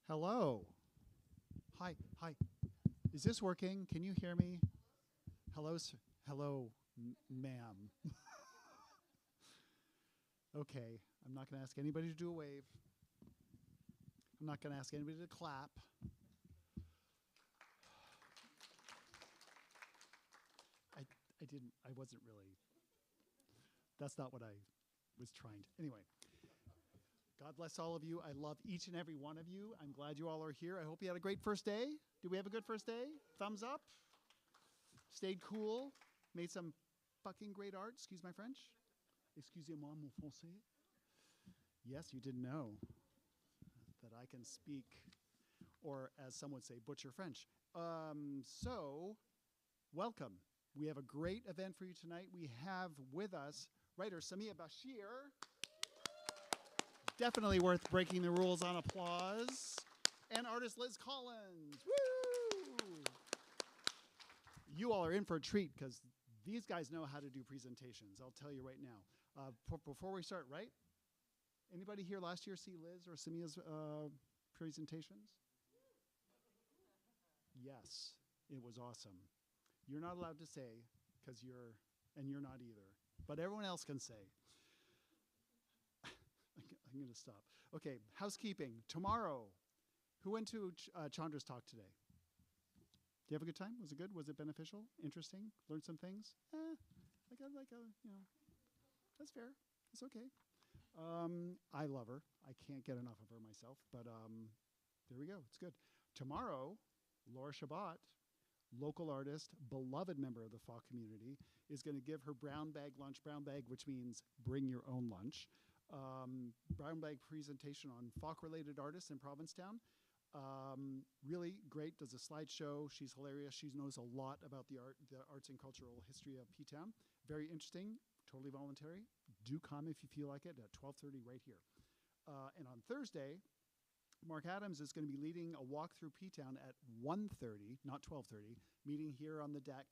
Hello. Hi, hi. Is this working? Can you hear me? Hello, sir. Hello, ma'am. Okay, I'm not going to ask anybody to do a wave. I'm not going to ask anybody to clap. I wasn't really, that's not what I was trying to, anyway. God bless all of you. I love each and every one of you. I'm glad you all are here. I hope you had a great first day. Did we have a good first day? Thumbs up. Stayed cool. Made some fucking great art. Excuse my French. Excusez-moi mon français. Yes, you didn't know that I can speak, or as some would say, butcher French. So, welcome. We have a great event for you tonight. We have with us writer Samiya Bashir. Definitely worth breaking the rules on applause. And artist Liz Collins. Woo! You all are in for a treat because these guys know how to do presentations. I'll tell you right now. Before we start, right? Anybody here last year see Liz or Samiya's presentations? Yes, it was awesome. You're not allowed to say because you're not either. But everyone else can say. I'm going to stop. Okay, housekeeping. Tomorrow, who went to Chandra's talk today? Did you have a good time? Was it good? Was it beneficial? Interesting? Learned some things? That's fair. It's okay. I love her. I can't get enough of her myself, but there we go. It's good. Tomorrow, Laura Shabbat, local artist, beloved member of the FAW community, is going to give her brown bag lunch, which means bring your own lunch. Brown bag presentation on FAWC-related artists in Provincetown. Really great, does a slideshow. She's hilarious. She knows a lot about the arts and cultural history of P-Town. Very interesting, totally voluntary. Do come if you feel like it at 12:30 right here. And on Thursday, Mark Adams is going to be leading a walk through P-Town at 1:30, not 12:30, meeting here on the deck.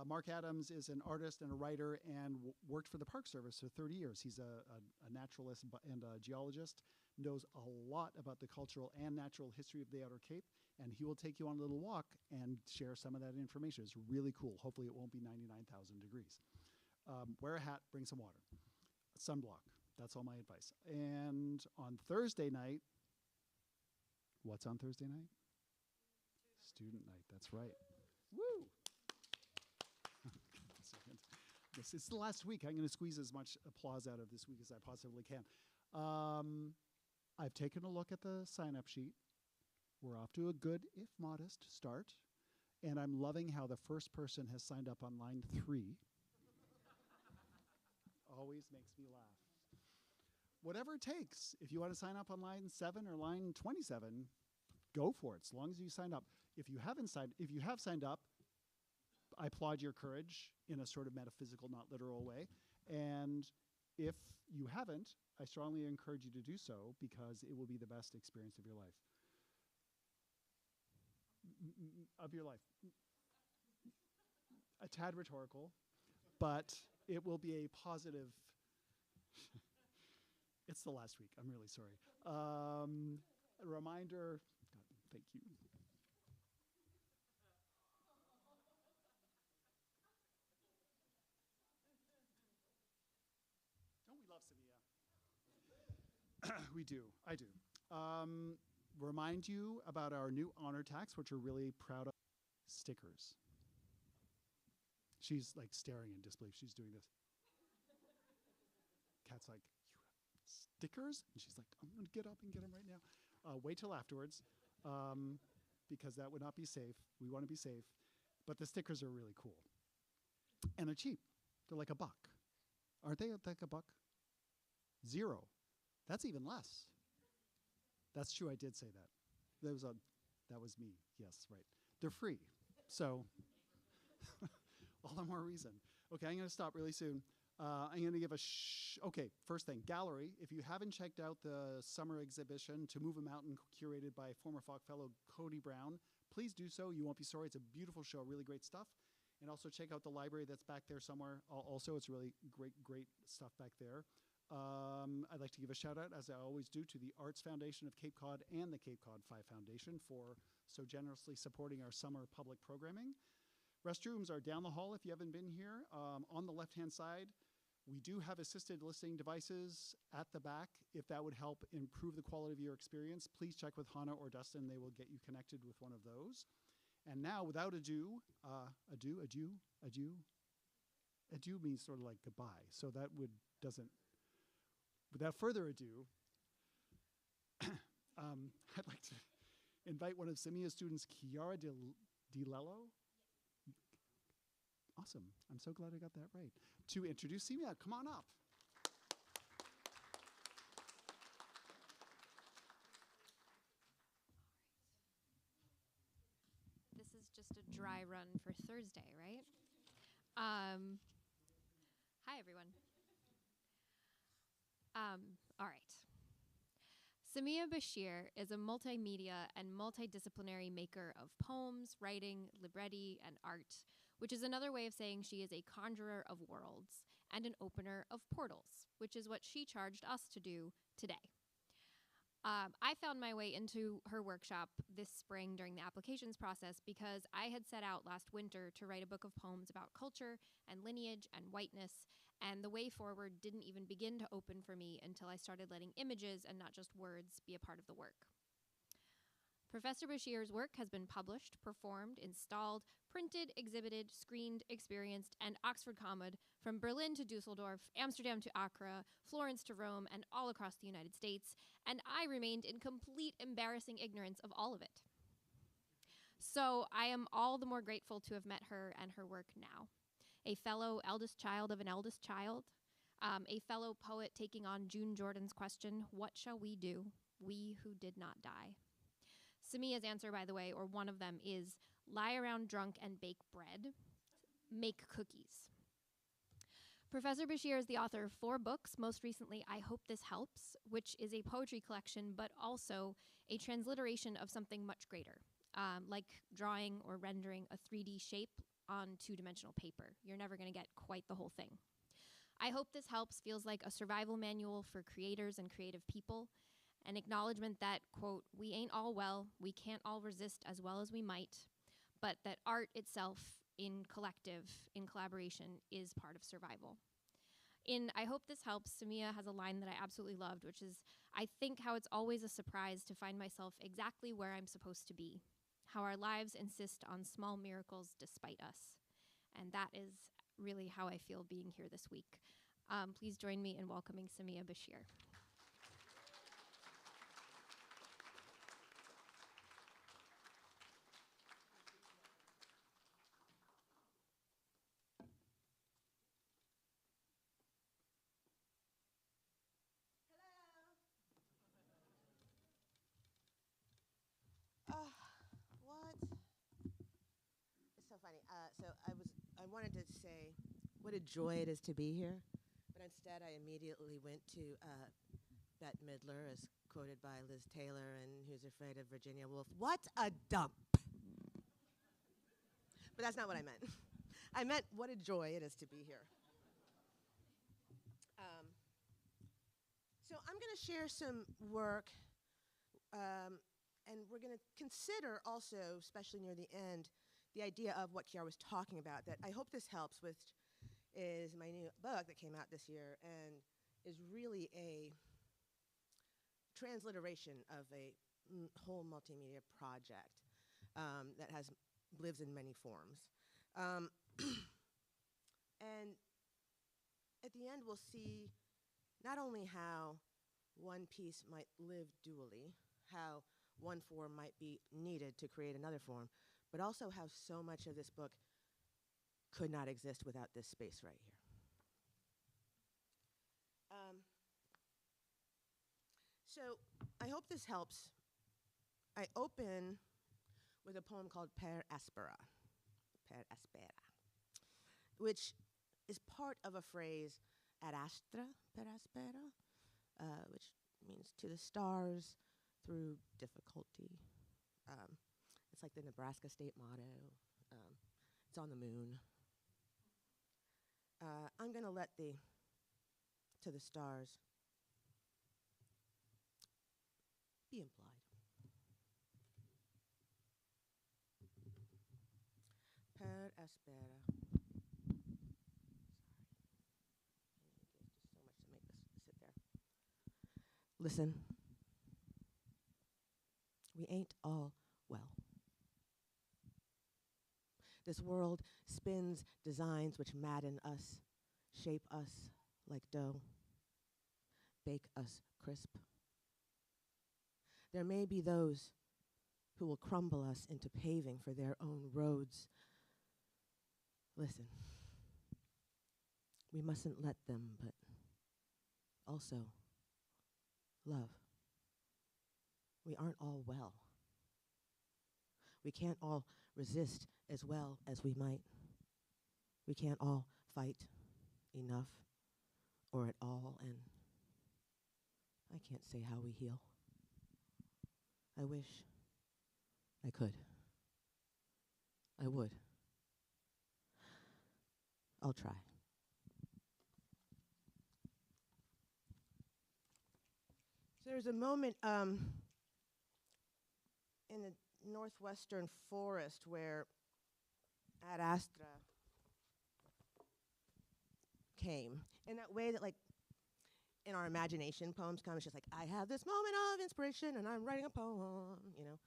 Mark Adams is an artist and a writer and worked for the Park Service for 30 years. He's a naturalist and a geologist, knows a lot about the cultural and natural history of the Outer Cape, and he will take you on a little walk and share some of that information. It's really cool. Hopefully it won't be 99,000 degrees. Wear a hat, bring some water. Sunblock, that's all my advice. And on Thursday night, what's on Thursday night? Student night, that's right. Woo! This is the last week. I'm going to squeeze as much applause out of this week as I possibly can. I've taken a look at the sign-up sheet. We're off to a good, if modest, start. And I'm loving how the first person has signed up on line 3. Always makes me laugh. Whatever it takes. If you want to sign up on line 7 or line 27, go for it, as long as you signed up. If you have signed up, I applaud your courage in a sort of metaphysical, not literal way. And if you haven't, I strongly encourage you to do so because it will be the best experience of your life. A tad rhetorical, but it will be a positive. It's the last week. I'm really sorry. A reminder. God, thank you. Don't we love Samiya? We do. I do. Remind you about our new honor tax, which we're really proud of. Stickers. She's like staring in disbelief. She's doing this. Kat's like, you have stickers? And she's like, I'm going to get up and get them right now. Wait till afterwards, because that would not be safe. We want to be safe. But the stickers are really cool. And they're cheap. They're like $1. Aren't they like $1? 0. That's even less. That's true, I did say that. That was me. Yes, right. They're free. So all the more reason. Okay, I'm going to stop really soon. I'm going to give okay, first thing, gallery. If you haven't checked out the summer exhibition, To Move a Mountain, curated by former FAWC fellow Cody Brown, please do so. You won't be sorry. It's a beautiful show, really great stuff. And also check out the library that's back there somewhere. Also, it's really great stuff back there. I'd like to give a shout out, as I always do, to the Arts Foundation of Cape Cod and the Cape Cod Phi Foundation for so generously supporting our summer public programming. Restrooms are down the hall if you haven't been here. On the left-hand side, we do have assisted listening devices at the back. If that would help improve the quality of your experience, please check with Hannah or Dustin. They will get you connected with one of those. And now, without adieu, adieu means sort of like goodbye. So that doesn't, without further ado, I'd like to invite one of Samiya's students, Chiara DiLello. Awesome. I'm so glad I got that right. To introduce Samiya. Come on up. This is just a dry run for Thursday, right? Hi, everyone. All right. Samiya Bashir is a multimedia and multidisciplinary maker of poems, writing, libretti, and art, which is another way of saying she is a conjurer of worlds and an opener of portals, which is what she charged us to do today. I found my way into her workshop this spring during the applications process because I had set out last winter to write a book of poems about culture and lineage and whiteness, and the way forward didn't even begin to open for me until I started letting images and not just words be a part of the work. Professor Bashir's work has been published, performed, installed, printed, exhibited, screened, experienced, and Oxford commoed from Berlin to Dusseldorf, Amsterdam to Accra, Florence to Rome, and all across the United States, and I remained in complete embarrassing ignorance of all of it. So I am all the more grateful to have met her and her work now. A fellow eldest child of an eldest child, a fellow poet taking on June Jordan's question, what shall we do, we who did not die? Samiya's answer, by the way, or one of them, is lie around drunk and bake bread, make cookies. Professor Bashir is the author of 4 books, most recently I Hope This Helps, which is a poetry collection, but also a transliteration of something much greater, like drawing or rendering a 3D shape on 2-dimensional paper. You're never going to get quite the whole thing. I Hope This Helps feels like a survival manual for creators and creative people, an acknowledgement that, quote, we ain't all well, we can't all resist as well as we might, but that art itself in collective, in collaboration, is part of survival. In I Hope This Helps, Samiya has a line that I absolutely loved, which is, I think how it's always a surprise to find myself exactly where I'm supposed to be, how our lives insist on small miracles despite us. And that is really how I feel being here this week. Please join me in welcoming Samiya Bashir. I wanted to say what a joy it is to be here, but instead I immediately went to Bette Midler, as quoted by Liz Taylor, and Who's Afraid of Virginia Woolf. What a dump! But that's not what I meant. I meant what a joy it is to be here. So I'm going to share some work, and we're going to consider also, especially near the end, the idea of what Chiara was talking about, that I hope this helps, which is my new book that came out this year and is really a transliteration of a whole multimedia project that lives in many forms. And at the end, we'll see not only how one piece might live dually, how one form might be needed to create another form, but also how so much of this book could not exist without this space right here. So I hope this helps. I open with a poem called Per Aspera, which is part of a phrase, ad astra per aspera, which means to the stars through difficulty. It's like the Nebraska state motto. It's on the moon. I'm going to let the to the stars. Be implied. Per aspera. Sorry. There's just so much to make this sit there. Listen. We ain't all well. This world spins designs which madden us, shape us like dough, bake us crisp. There may be those who will crumble us into paving for their own roads. Listen, we mustn't let them, but also love. We aren't all well. We can't all resist as well as we might. We can't all fight enough or at all, and I can't say how we heal. I wish I could. I would. I'll try. So there's a moment in the northwestern forest where Ad Astra came in that way that, like, in our imagination, poems come. It's just like, I have this moment of inspiration and I'm writing a poem, you know.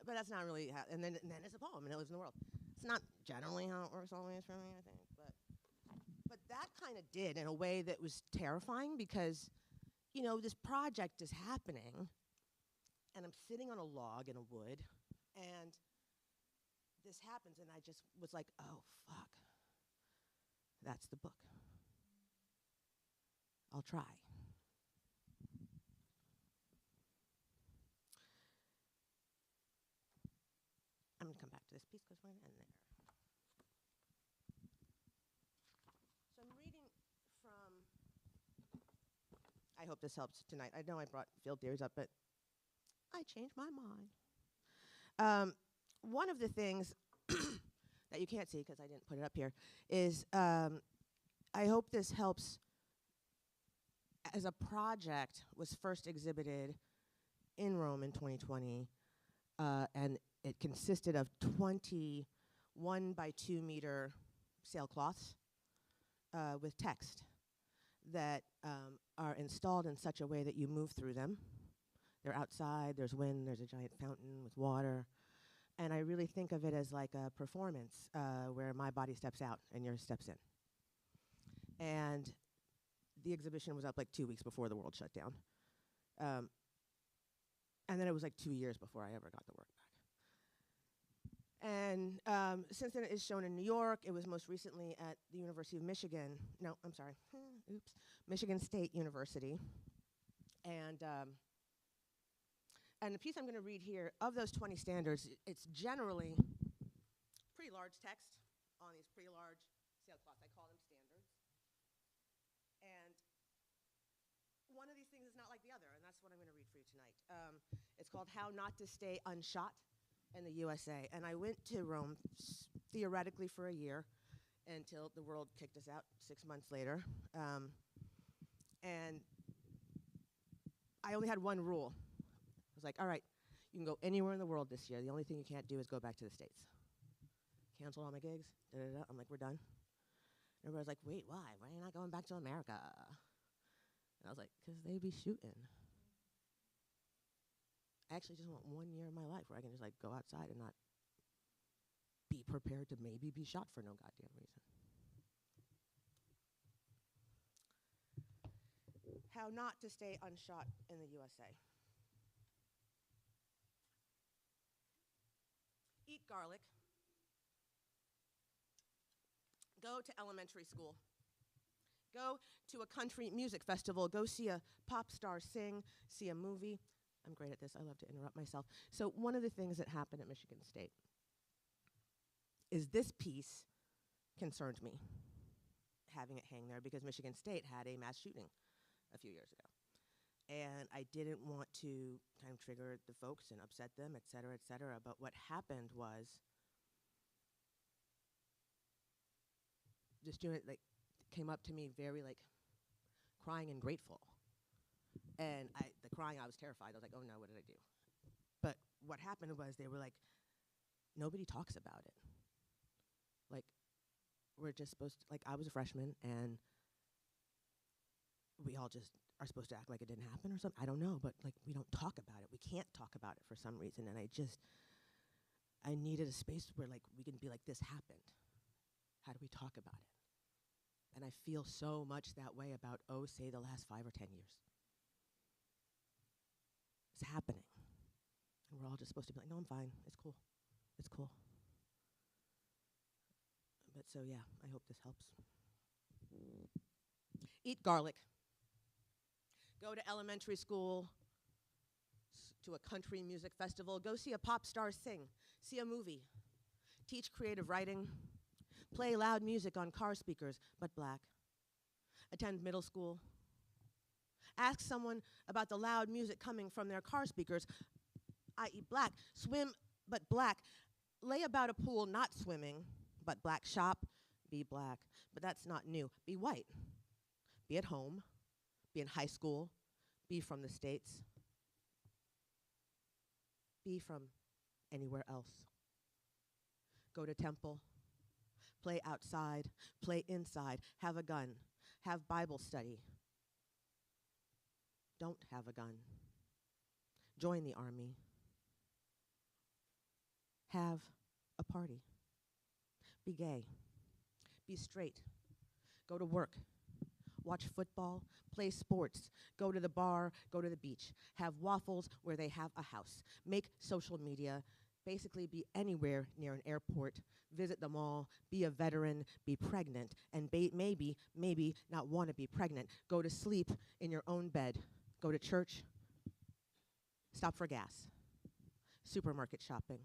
But that's not really how, and then it's a poem and it lives in the world. It's not generally how it works always for me, I think. But that kind of did in a way that was terrifying because, you know, this project is happening and I'm sitting on a log in a wood and this happens and I just was like, oh, fuck. That's the book. I'll try. I'm going to come back to this piece because we're going to end there. So I'm reading from, I hope this helps tonight. I know I brought field theories up, but I changed my mind. One of the things that you can't see because I didn't put it up here is I hope this helps. As a project was first exhibited in Rome in 2020, and it consisted of 20 1 by 2 meter sailcloths with text that are installed in such a way that you move through them. They're outside, there's wind, there's a giant fountain with water. And I really think of it as like a performance where my body steps out and yours steps in. And the exhibition was up like 2 weeks before the world shut down. And then it was like 2 years before I ever got the work back. And since then it is shown in New York. It was most recently at the University of Michigan. No, I'm sorry. Oops. Michigan State University. And the piece I'm going to read here, of those 20 standards, it's generally pretty large text on these pretty large sailcloths. I call them standards. And one of these things is not like the other, and that's what I'm going to read for you tonight. It's called How Not to Stay Unshot in the USA. And I went to Rome theoretically for a year until the world kicked us out 6 months later. And I only had one rule. I was like, all right, you can go anywhere in the world this year. The only thing you can't do is go back to the States. Canceled all my gigs. Da-da-da. I'm like, we're done. And everybody's like, wait, why? Why are you not going back to America? And I was like, because they be shooting. I actually just want 1 year of my life where I can just like go outside and not be prepared to maybe be shot for no goddamn reason. How not to stay unshot in the USA. Eat garlic. Go to elementary school. Go to a country music festival. Go see a pop star sing, see a movie. I'm great at this. I love to interrupt myself. So one of the things that happened at Michigan State is this piece concerned me, having it hang there, because Michigan State had a mass shooting a few years ago. And I didn't want to kind of trigger the folks and upset them, et cetera, et cetera. But what happened was the student like came up to me very like crying and grateful. And the crying, I was terrified. I was like, oh no, what did I do? But what happened was they were like, nobody talks about it. Like, we're just supposed to, like, I was a freshman, and we all just are supposed to act like it didn't happen or something. I don't know, but like, we don't talk about it. We can't talk about it for some reason. And I needed a space where like we can be like, this happened. How do we talk about it? And I feel so much that way about, say the last 5 or 10 years. It's happening. And we're all just supposed to be like, no, I'm fine. It's cool. It's cool. But so yeah, I hope this helps. Eat garlic. Go to elementary school, to a country music festival. Go see a pop star sing. See a movie. Teach creative writing. Play loud music on car speakers, but black. Attend middle school. Ask someone about the loud music coming from their car speakers, i.e. black. Swim, but black. Lay about a pool, not swimming, but black. Shop, be black. But that's not new. Be white. Be at home. Be in high school. Be from the States. Be from anywhere else. Go to temple. Play outside. Play inside. Have a gun. Have Bible study. Don't have a gun. Join the army. Have a party. Be gay. Be straight. Go to work. Watch football. Play sports. Go to the bar. Go to the beach. Have waffles where they have a house. Make social media. Basically be anywhere near an airport. Visit the mall. Be a veteran. Be pregnant. And maybe not want to be pregnant. Go to sleep in your own bed. Go to church. Stop for gas. Supermarket shopping.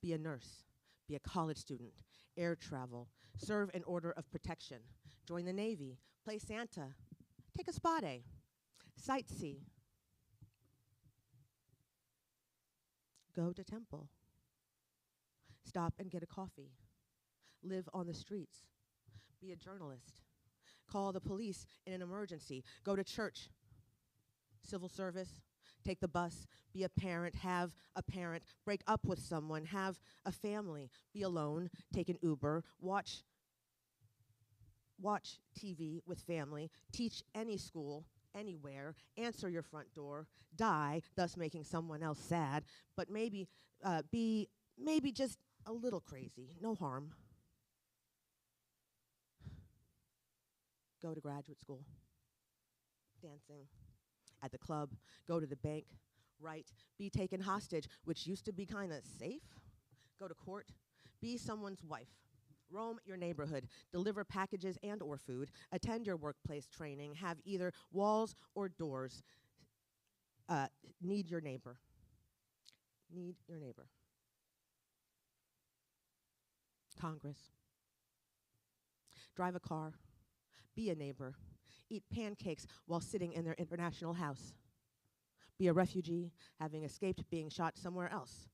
Be a nurse. Be a college student. Air travel. Serve an order of protection. Join the Navy. Play Santa. Take a spa day. Sightsee. Go to temple. Stop and get a coffee. Live on the streets. Be a journalist. Call the police in an emergency. Go to church. Civil service. Take the bus. Be a parent. Have a parent. Break up with someone. Have a family. Be alone. Take an Uber. Watch TV with family. Teach any school, anywhere. Answer your front door. Die, thus making someone else sad. But maybe be just a little crazy. No harm. Go to graduate school. Dancing. At the club. Go to the bank. Write. Be taken hostage, which used to be kind of safe. Go to court. Be someone's wife. Roam your neighborhood. Deliver packages and or food. Attend your workplace training. Have either walls or doors. Need your neighbor. Need your neighbor. Congress. Drive a car. Be a neighbor. Eat pancakes while sitting in their international house. Be a refugee, having escaped being shot somewhere else.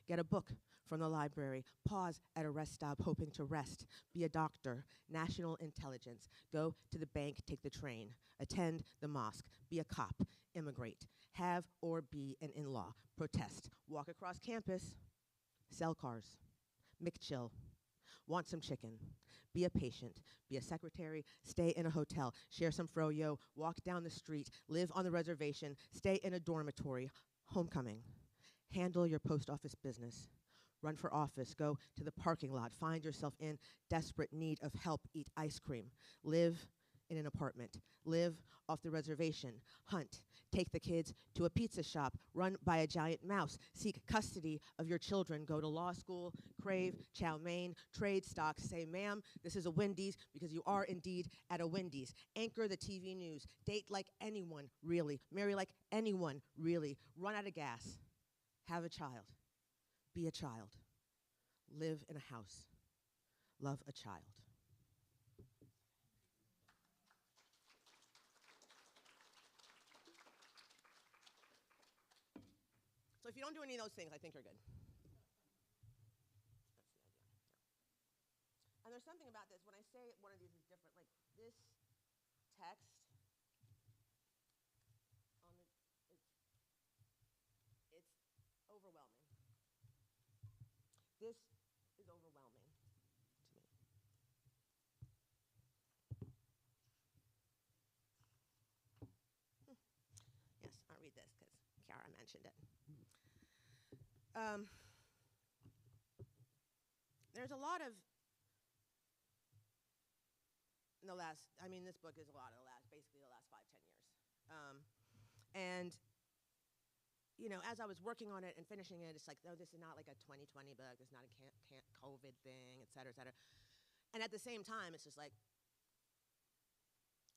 Get a book from the library. Pause at a rest stop, hoping to rest. Be a doctor. National intelligence. Go to the bank, take the train. Attend the mosque. Be a cop. Immigrate. Have or be an in-law. Protest. Walk across campus. Sell cars. McChill. Want some chicken. Be a patient. Be a secretary. Stay in a hotel. Share some froyo. Walk down the street. Live on the reservation. Stay in a dormitory. Homecoming. Handle your post office business. Run for office. Go to the parking lot. Find yourself in desperate need of help. Eat ice cream. Live in an apartment. Live off the reservation. Hunt. Take the kids to a pizza shop. Run by a giant mouse. Seek custody of your children. Go to law school. Crave chow mein. Trade stocks. Say, ma'am, this is a Wendy's, because you are indeed at a Wendy's. Anchor the TV news. Date like anyone, really. Marry like anyone, really. Run out of gas. Have a child. Be a child. Live in a house. Love a child. So if you don't do any of those things, I think you're good. That's the idea. Yeah. And there's something about this. When I say one of these is different, like this text This is overwhelming to me. Yes, I'll read this because Chiara mentioned it. There's a lot of in the last, I mean, this book is a lot of the last, basically the last 5-10 years. And, you know, as I was working on it and finishing it, it's like, no, this is not like a 2020 book. It's not a COVID thing, et cetera, et cetera. And at the same time, it's just like,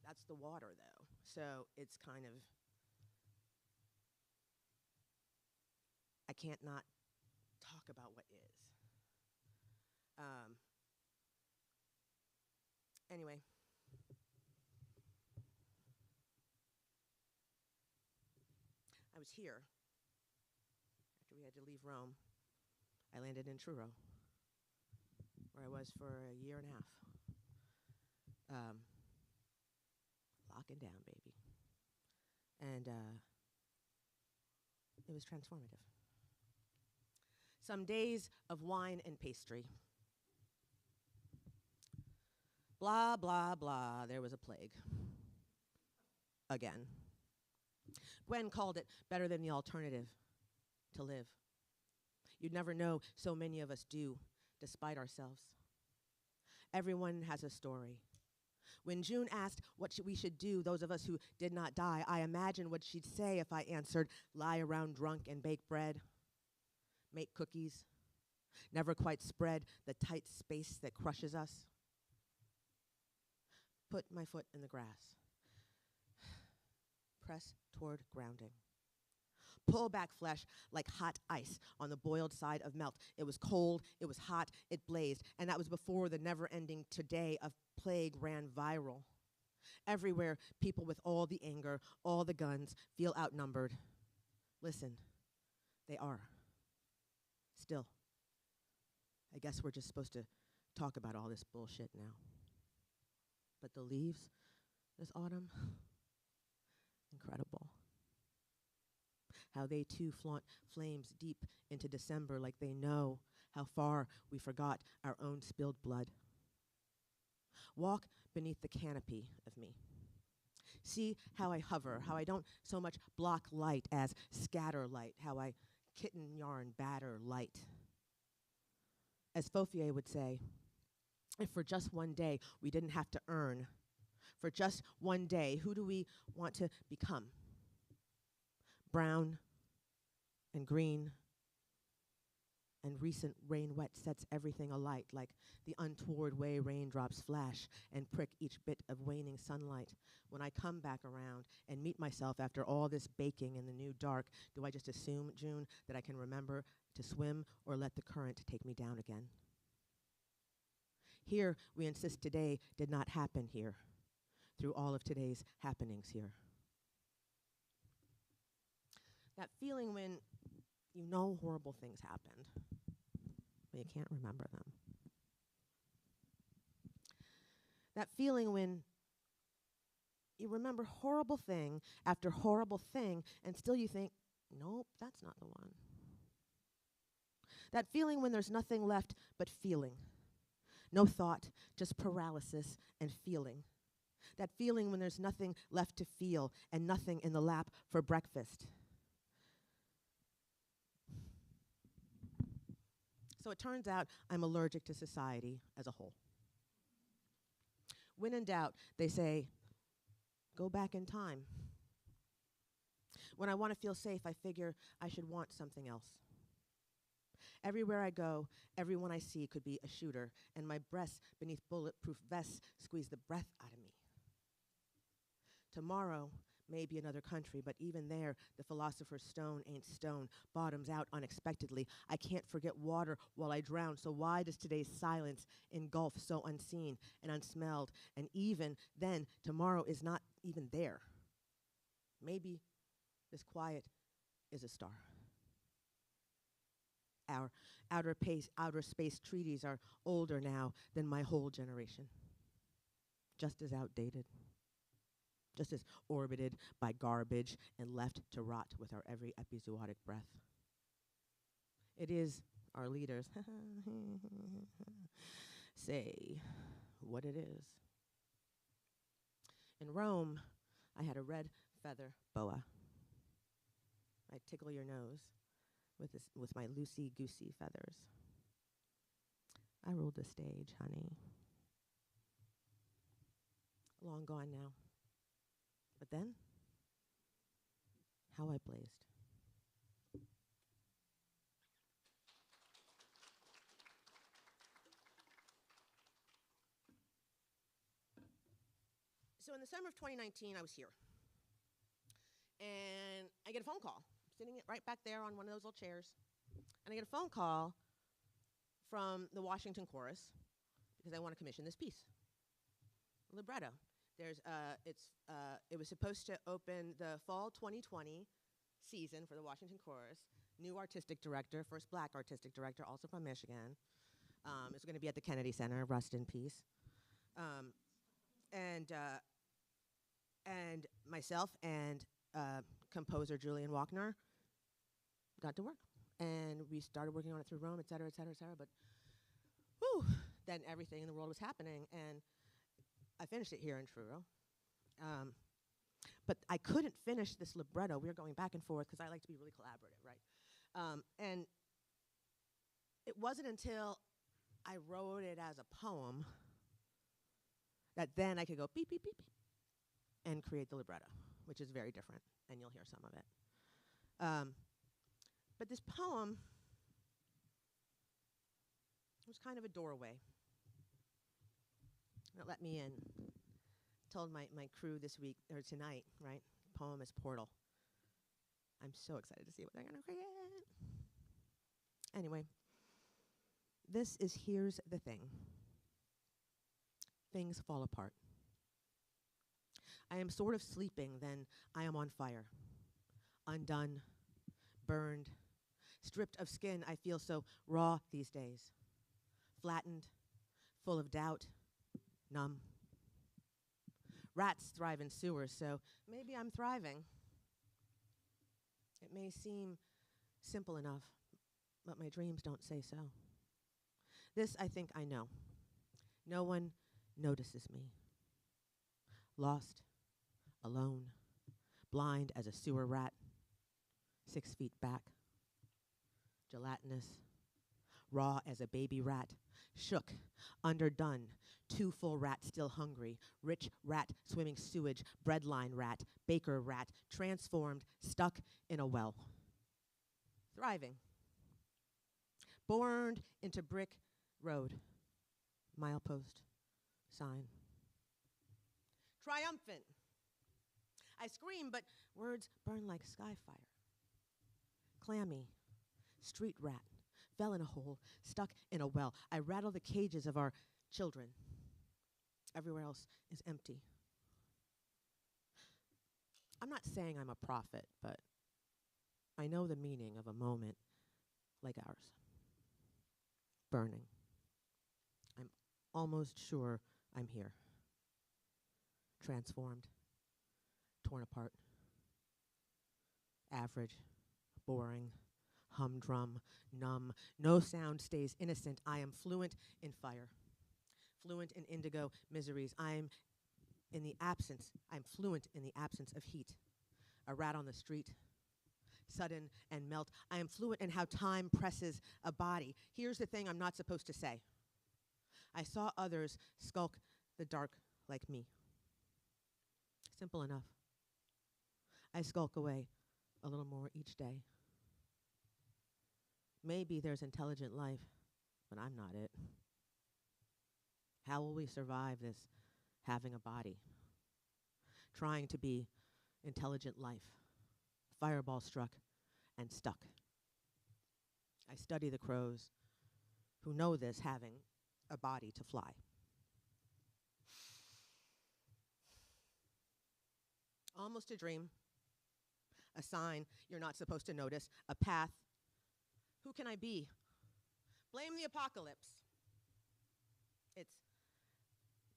that's the water, though. So it's kind of, I can't not talk about what is. Anyway. I was here after we had to leave Rome. I landed in Truro, where I was for a year and a half. Locking down, baby. And it was transformative. Some days of wine and pastry. Blah, blah, blah, there was a plague. Again. Gwen called it better than the alternative, to live. You'd never know, so many of us do, despite ourselves. Everyone has a story. When June asked what we should do, those of us who did not die, I imagined what she'd say if I answered, lie around drunk and bake bread, make cookies, never quite spread the tight space that crushes us. Put my foot in the grass. Press toward grounding. Pull back flesh like hot ice on the boiled side of melt. It was cold, it was hot, it blazed, and that was before the never-ending today of plague ran viral. Everywhere, people with all the anger, all the guns, feel outnumbered. Listen, they are. Still, I guess we're just supposed to talk about all this bullshit now. But the leaves this autumn, incredible. How they too flaunt flames deep into December like they know how far we forgot our own spilled blood. Walk beneath the canopy of me. See how I hover, how I don't so much block light as scatter light, how I kitten yarn batter light. As Faufier would say, if for just one day we didn't have to earn, for just one day, who do we want to become? Brown and green, and recent rain wet sets everything alight like the untoward way raindrops flash and prick each bit of waning sunlight. When I come back around and meet myself after all this baking in the new dark, do I just assume, June, that I can remember to swim or let the current take me down again? Here, we insist today did not happen here, through all of today's happenings here. That feeling when you know horrible things happened, but you can't remember them. That feeling when you remember horrible thing after horrible thing, and still you think, nope, that's not the one. That feeling when there's nothing left but feeling. No thought, just paralysis and feeling. That feeling when there's nothing left to feel and nothing in the lap for breakfast. So it turns out I'm allergic to society as a whole. When in doubt, they say, go back in time. When I want to feel safe, I figure I should want something else. Everywhere I go, everyone I see could be a shooter, and my breasts beneath bulletproof vests squeeze the breath out of me. Tomorrow may be another country, but even there, the philosopher's stone ain't stone, bottoms out unexpectedly. I can't forget water while I drown, so why does today's silence engulf so unseen and unsmelled? And even then, tomorrow is not even there. Maybe this quiet is a star. Our outer space treaties are older now than my whole generation. Just as outdated. Just as orbited by garbage and left to rot with our every epizootic breath. It is our leaders say what it is. In Rome, I had a red feather boa. I tickle your nose with my loosey-goosey feathers. I ruled the stage, honey. Long gone now. But then, how I blazed. So in the summer of 2019, I was here. And I get a phone call. I'm sitting right back there on one of those little chairs. And I get a phone call from the Washington Chorus because I want to commission this piece. Libretto. It was supposed to open the fall 2020 season for the Washington Chorus. New artistic director, first black artistic director, also from Michigan. It's going to be at the Kennedy Center, rest in peace. And myself and composer Julian Walkner got to work. And we started working on it through Rome, et cetera, et cetera, et cetera. But whew, then everything in the world was happening. And I finished it here in Truro. But I couldn't finish this libretto. We were going back and forth because I like to be really collaborative, right? And it wasn't until I wrote it as a poem that then I could go beep, beep, beep, beep, and create the libretto, which is very different, and you'll hear some of it. But this poem was kind of a doorway. It let me in. Told my crew this week, or tonight, right? Poem is portal. I'm so excited to see what they're going to create. Anyway, here's the thing. Things fall apart. I am sort of sleeping, then I am on fire. Undone, burned, stripped of skin, I feel so raw these days. Flattened, full of doubt, numb. Rats thrive in sewers, so maybe I'm thriving. It may seem simple enough, but my dreams don't say so. This I think I know. No one notices me. Lost, alone, blind as a sewer rat, 6 feet back. Gelatinous, raw as a baby rat, shook, underdone, 2 full rats still hungry, rich rat swimming sewage, breadline rat, baker rat, transformed, stuck in a well. Thriving. Born into brick road, milepost, sign. Triumphant. I scream, but words burn like skyfire. Clammy, street rat, fell in a hole, stuck in a well. I rattle the cages of our children. Everywhere else is empty. I'm not saying I'm a prophet, but I know the meaning of a moment like ours. Burning. I'm almost sure I'm here. Transformed, torn apart. Average, boring, humdrum, numb. No sound stays innocent. I am fluent in fire. Fluent in indigo miseries. I'm fluent in the absence of heat. A rat on the street, sudden and melt. I am fluent in how time presses a body. Here's the thing I'm not supposed to say. I saw others skulk the dark like me. Simple enough. I skulk away a little more each day. Maybe there's intelligent life, but I'm not it. How will we survive this having a body? Trying to be intelligent life. Fireball struck and stuck. I study the crows who know this having a body to fly. Almost a dream. A sign you're not supposed to notice. A path. Who can I be? Blame the apocalypse. It's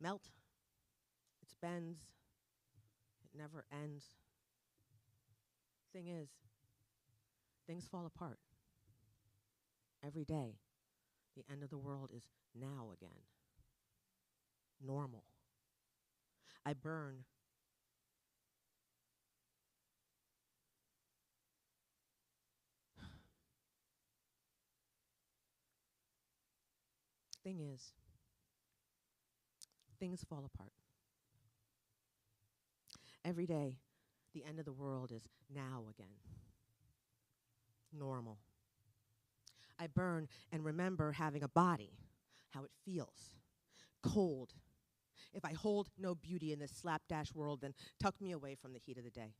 melt. It's bends. It never ends. Thing is, things fall apart. Every day, the end of the world is now again. Normal. I burn. Thing is, things fall apart. Every day, the end of the world is now again. Normal. I burn and remember having a body, how it feels. Cold. If I hold no beauty in this slapdash world, then tuck me away from the heat of the day.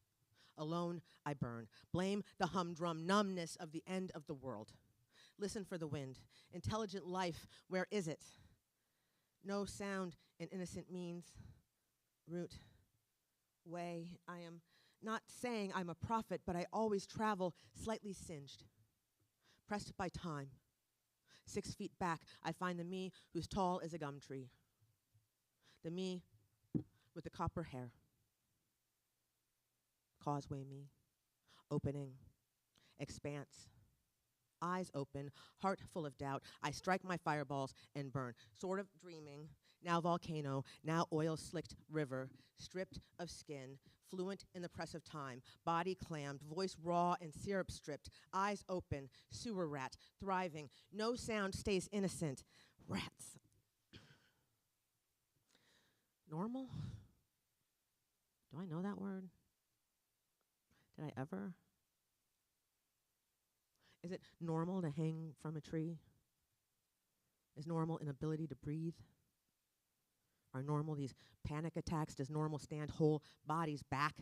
Alone, I burn. Blame the humdrum numbness of the end of the world. Listen for the wind. Intelligent life, where is it? No sound in innocent means. Root. Way. I am not saying I'm a prophet, but I always travel slightly singed. Pressed by time. 6 feet back, I find the me who's tall as a gum tree. The me with the copper hair. Causeway me. Opening. Expanse. Eyes open, heart full of doubt. I strike my fireballs and burn. Sort of dreaming. Now volcano, now oil-slicked river. Stripped of skin, fluent in the press of time. Body clammed, voice raw and syrup stripped. Eyes open, sewer rat, thriving. No sound stays innocent. Rats. Normal? Do I know that word? Did I ever? Is it normal to hang from a tree? Is normal inability to breathe? Are normal these panic attacks? Does normal stand whole bodies back,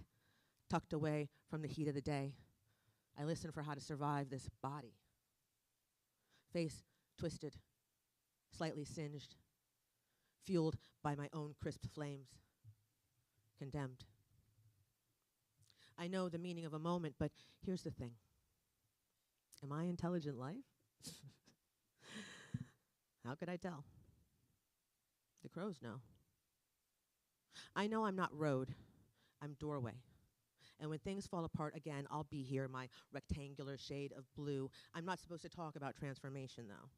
tucked away from the heat of the day? I listen for how to survive this body. Face twisted, slightly singed, fueled by my own crisp flames, condemned. I know the meaning of a moment, but here's the thing. Am I intelligent life? How could I tell? The crows know. I know I'm not Rhode, I'm doorway. And when things fall apart again, I'll be here, my rectangular shade of blue. I'm not supposed to talk about transformation, though.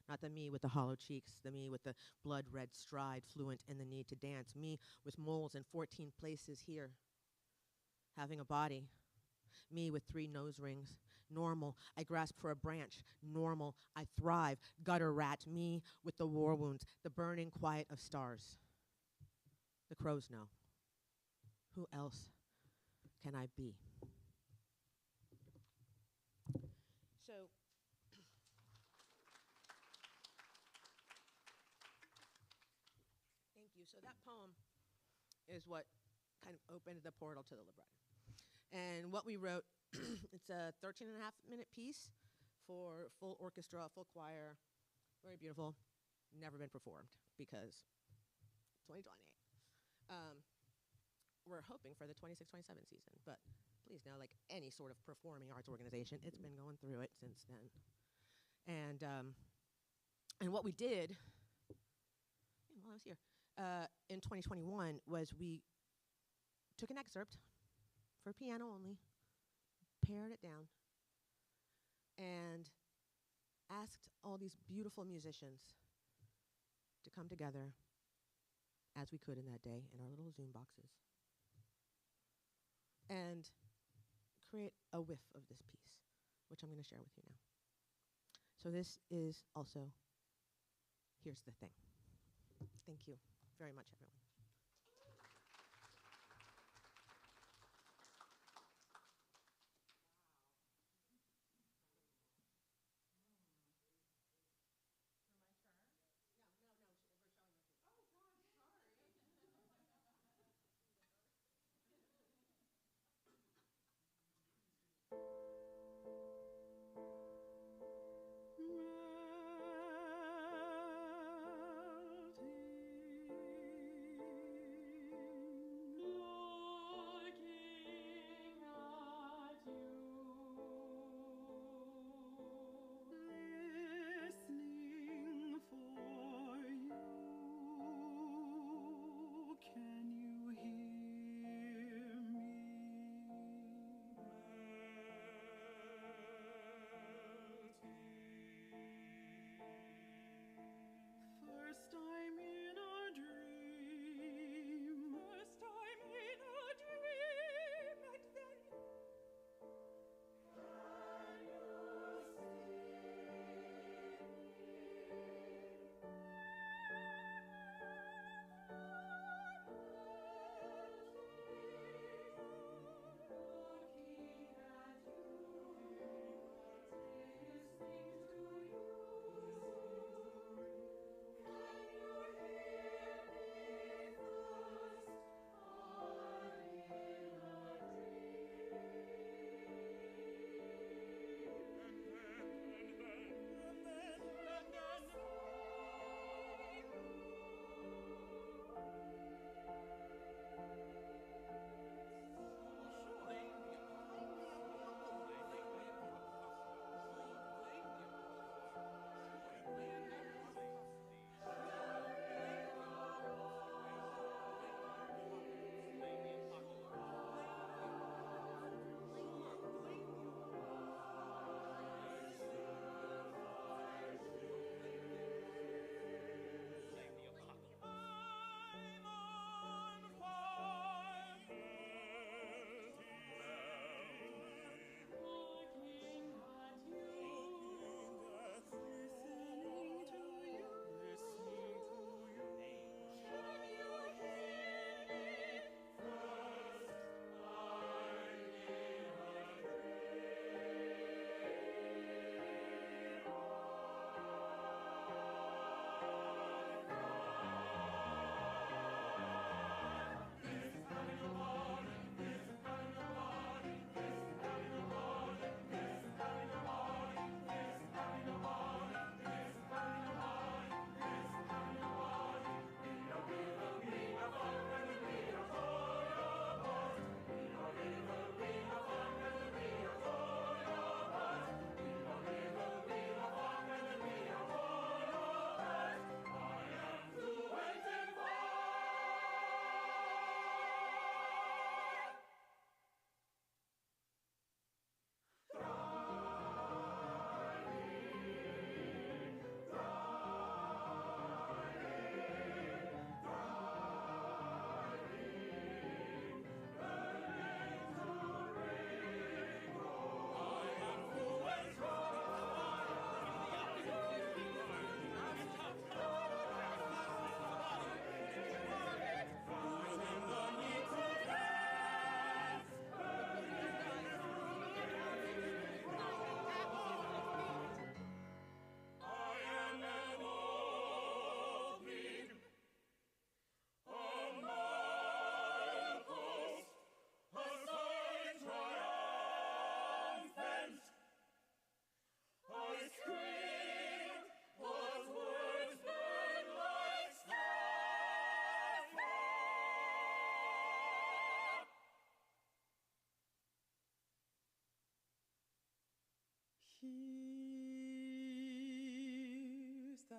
Not the me with the hollow cheeks, the me with the blood-red stride, fluent in the need to dance, me with moles in 14 places here, having a body, me with 3 nose rings, normal, I grasp for a branch, normal, I thrive, gutter rat, me with the war wounds, the burning quiet of stars. The crows know. Who else can I be? So, thank you. So that poem is what kind of opened the portal to the libretto. And what we wrote, it's a 13-and-a-half-minute piece for full orchestra, full choir, very beautiful, never been performed because 2020. We're hoping for the 26-27 season, but please know, like any sort of performing arts organization, it's been going through it since then. And what we did, while I was here, in 2021 was we took an excerpt for piano only, pared it down, and asked all these beautiful musicians to come together as we could in that day in our little Zoom boxes and create a whiff of this piece, which I'm going to share with you now. So this is also, here's the thing. Thank you very much, everyone.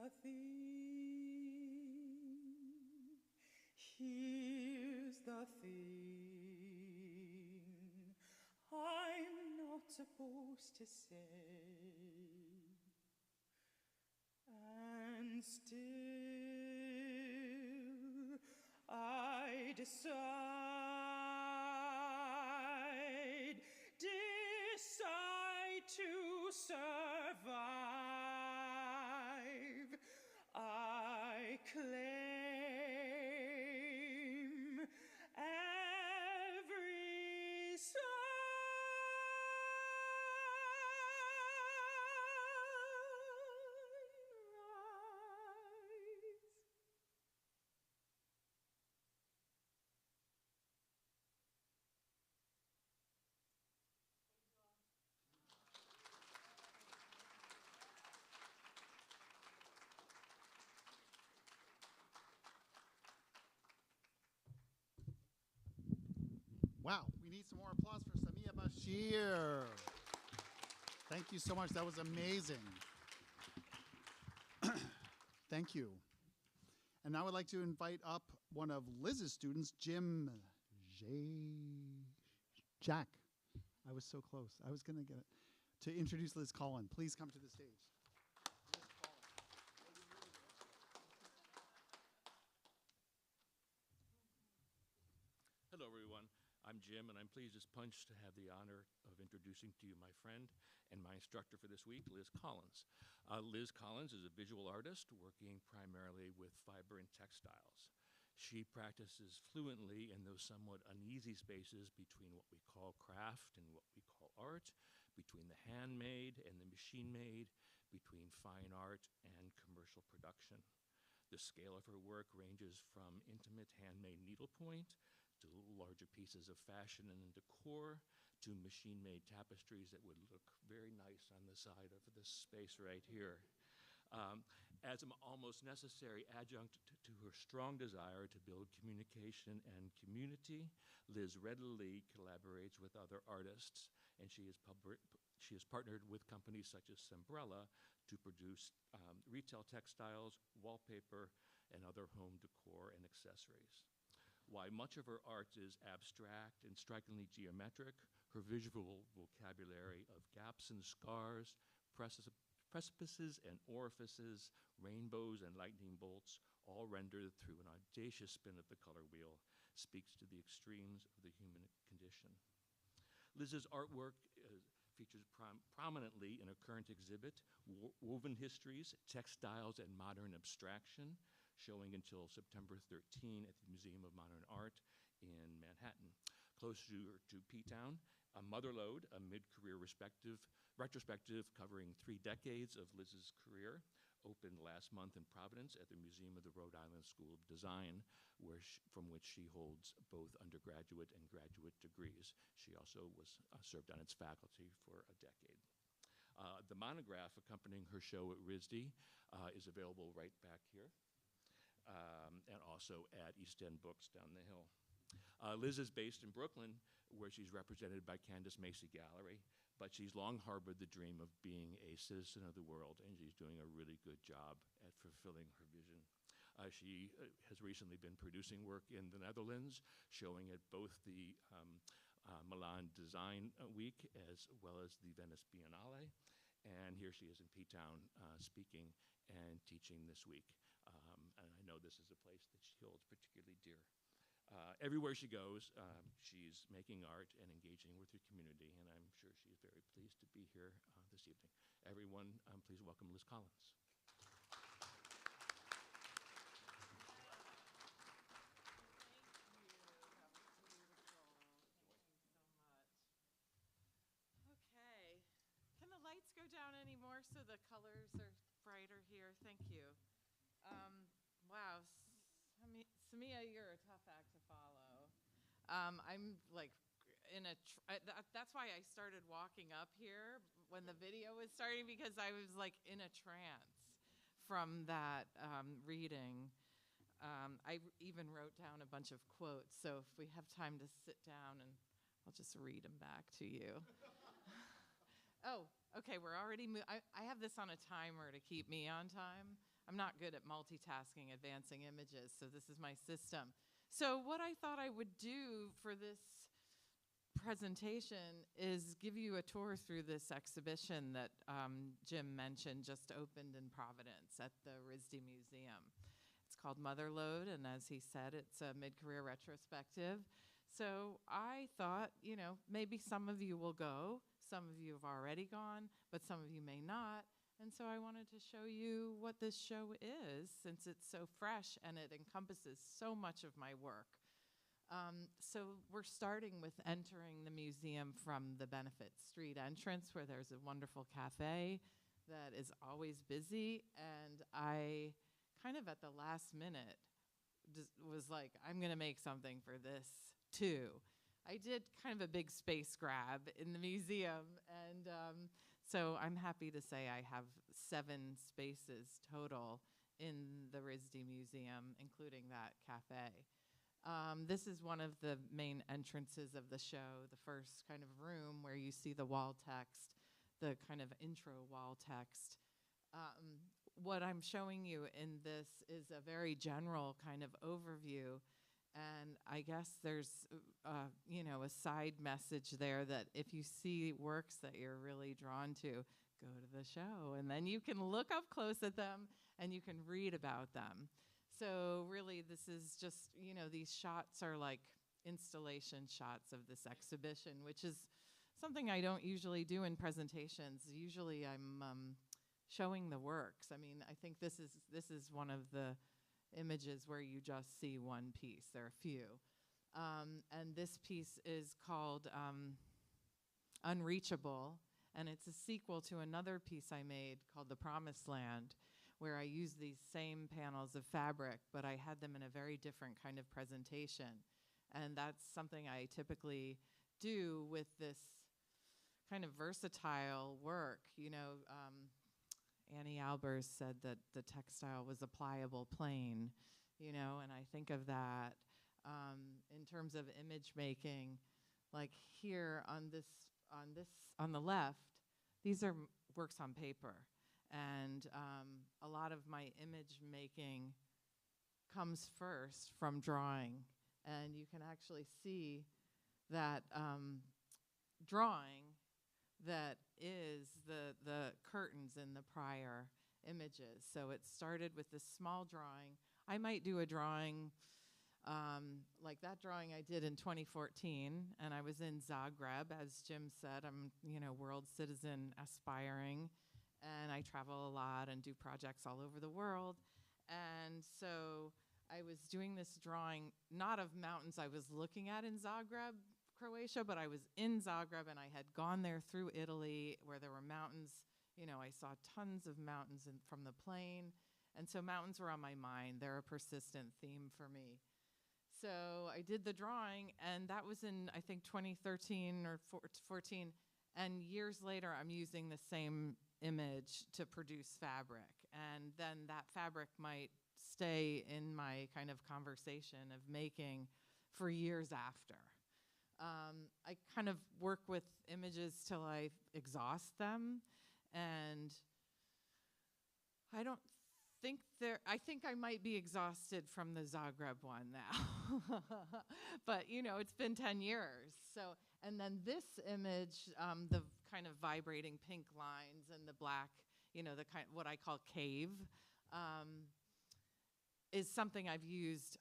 the thing. Here's the thing I'm not supposed to say. And still I decide to survive. I claim every sunrise. Wow, we need some more applause for Samiya Bashir. Thank you so much. That was amazing. Thank you. And now I'd like to invite up one of Liz's students, Jim Jack. I was so close. I was going to get it. To introduce Liz Collin. Please come to the stage. Hello, everyone. I'm Jim, and I'm pleased as punch to have the honor of introducing to you my friend and my instructor for this week, Liz Collins. Liz Collins is a visual artist working primarily with fiber and textiles. She practices fluently in those somewhat uneasy spaces between what we call craft and what we call art, between the handmade and the machine-made, between fine art and commercial production. The scale of her work ranges from intimate handmade needlepoint to larger pieces of fashion and decor, to machine-made tapestries that would look very nice on the side of this space right here. As an almost necessary adjunct to her strong desire to build communication and community, Liz readily collaborates with other artists, and she has partnered with companies such as Sembrella to produce retail textiles, wallpaper, and other home decor and accessories. While much of her art is abstract and strikingly geometric, her visual vocabulary of gaps and scars, precipices and orifices, rainbows and lightning bolts, all rendered through an audacious spin of the color wheel, speaks to the extremes of the human condition. Liz's artwork features prominently in a current exhibit, Woven Histories, Textiles and Modern Abstraction, showing until September 13 at the Museum of Modern Art in Manhattan. Close to P-Town, A Motherlode, a mid-career retrospective covering 3 decades of Liz's career, opened last month in Providence at the Museum of the Rhode Island School of Design, from which she holds both undergraduate and graduate degrees. She also served on its faculty for a decade. The monograph accompanying her show at RISD is available right back here, and also at East End Books down the hill. Liz is based in Brooklyn, where she's represented by Candace Macy Gallery, but she's long harbored the dream of being a citizen of the world, and she's doing a really good job at fulfilling her vision. She has recently been producing work in the Netherlands, showing at both the Milan Design Week as well as the Venice Biennale. And here she is in P-Town speaking and teaching this week. And I know this is a place that she holds particularly dear. Everywhere she goes, she's making art and engaging with her community, and I'm sure she's very pleased to be here this evening. Everyone, please welcome Liz Collins. Okay. Can the lights go down anymore so the colors are brighter here? Thank you. Wow. Samiya, you're a tough act to follow. I'm like that's why I started walking up here when the video was starting, because I was like in a trance from that reading. I even wrote down a bunch of quotes, so if we have time to sit down, and I'll just read them back to you. Oh, okay, we're already I have this on a timer to keep me on time. I'm not good at multitasking, advancing images, so this is my system. So what I thought I would do for this presentation is give you a tour through this exhibition that Jim mentioned just opened in Providence at the RISD Museum. It's called Motherlode, and as he said, it's a mid-career retrospective. So I thought, you know, maybe some of you will go, some of you have already gone, but some of you may not. And so I wanted to show you what this show is, since it's so fresh and it encompasses so much of my work. So we're starting with entering the museum from the Benefit Street entrance, where there's a wonderful cafe that is always busy. And I kind of at the last minute was like, I'm going to make something for this too. I did kind of a big space grab in the museum, and so I'm happy to say I have 7 spaces total in the RISD Museum, including that cafe. This is one of the main entrances of the show, the first kind of room where you see the wall text, the kind of intro wall text. What I'm showing you in this is a very general kind of overview, and I guess there's, you know, a side message there that if you see works that you're really drawn to, go to the show, and then you can look up close at them and you can read about them. So really, this is just, you know, these shots are like installation shots of this exhibition, which is something I don't usually do in presentations. Usually I'm showing the works. I mean, I think this is one of the images where you just see one piece. There are a few. And this piece is called Unreachable, and it's a sequel to another piece I made called The Promised Land, where I used these same panels of fabric, but I had them in a very different kind of presentation. And that's something I typically do with this kind of versatile work. You know, Annie Albers said that the textile was a pliable plane, you know, and I think of that in terms of image making. Like here on the left, these are works on paper. And a lot of my image making comes first from drawing. And you can actually see that drawing that is the curtains in the prior images. So it started with this small drawing. I might do a drawing like that drawing I did in 2014, and I was in Zagreb, as Jim said. I'm, you know, world citizen aspiring, and I travel a lot and do projects all over the world. And so I was doing this drawing, not of mountains I was looking at in Zagreb, Croatia, but I was in Zagreb, and I had gone there through Italy where there were mountains. You know, I saw tons of mountains from the plain, and so mountains were on my mind. They're a persistent theme for me. So I did the drawing, and that was in, I think, 2013 or 14, and years later I'm using the same image to produce fabric, and then that fabric might stay in my kind of conversation of making for years after. I kind of work with images till I exhaust them, and I don't think I think I might be exhausted from the Zagreb one now. But, you know, it's been 10 years. So, and then this image, the kind of vibrating pink lines and the black, you know, the kind, what I call cave, is something I've used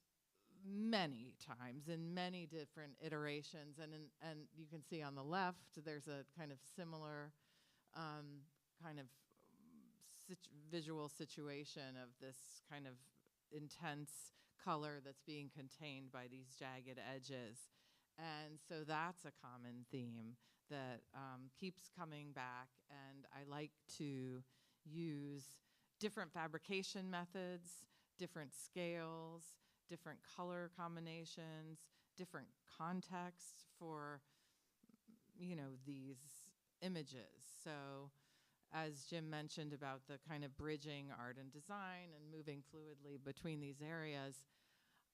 many times in many different iterations. And you can see on the left, there's a kind of similar kind of visual situation of this kind of intense color that's being contained by these jagged edges. And so that's a common theme that keeps coming back, and I like to use different fabrication methods, different scales, different color combinations, different contexts for, you know, these images. So as Jim mentioned about the kind of bridging art and design and moving fluidly between these areas,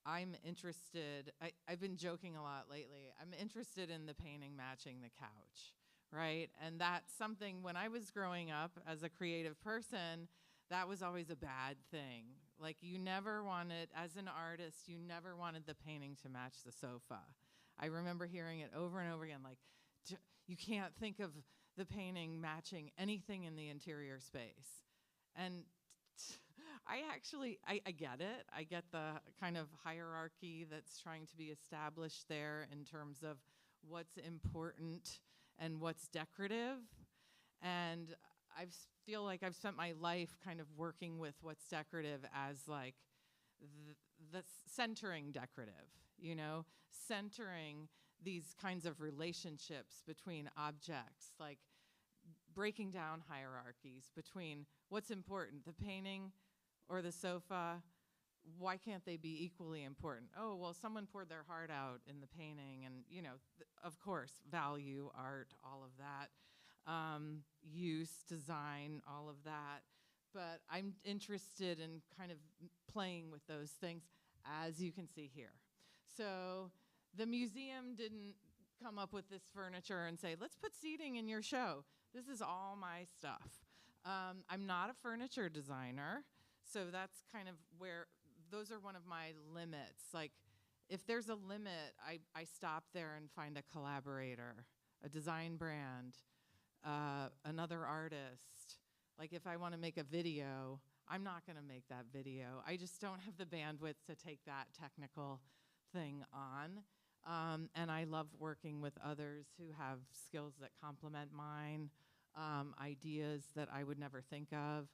I'm interested, I've been joking a lot lately, I'm interested in the painting matching the couch, right? And that's something, when I was growing up as a creative person, that was always a bad thing. Like, you never wanted, as an artist, you never wanted the painting to match the sofa. I remember hearing it over and over again, like, you can't think of the painting matching anything in the interior space. And I get it. I get the kind of hierarchy that's trying to be established there in terms of what's important and what's decorative. And I feel like I've spent my life kind of working with what's decorative as like the centering decorative, you know, centering these kinds of relationships between objects, like breaking down hierarchies between what's important, the painting or the sofa. Why can't they be equally important? Oh, well, someone poured their heart out in the painting, and, you know, of course, value, art, all of that. Use, design, all of that. But I'm interested in kind of playing with those things, as you can see here. So the museum didn't come up with this furniture and say, let's put seating in your show. This is all my stuff. I'm not a furniture designer, so that's kind of where, those are one of my limits. Like, if there's a limit, I stop there and find a collaborator, a design brand, another artist. Like, if I want to make a video, I'm not going to make that video. I just don't have the bandwidth to take that technical thing on. And I love working with others who have skills that complement mine, ideas that I would never think of,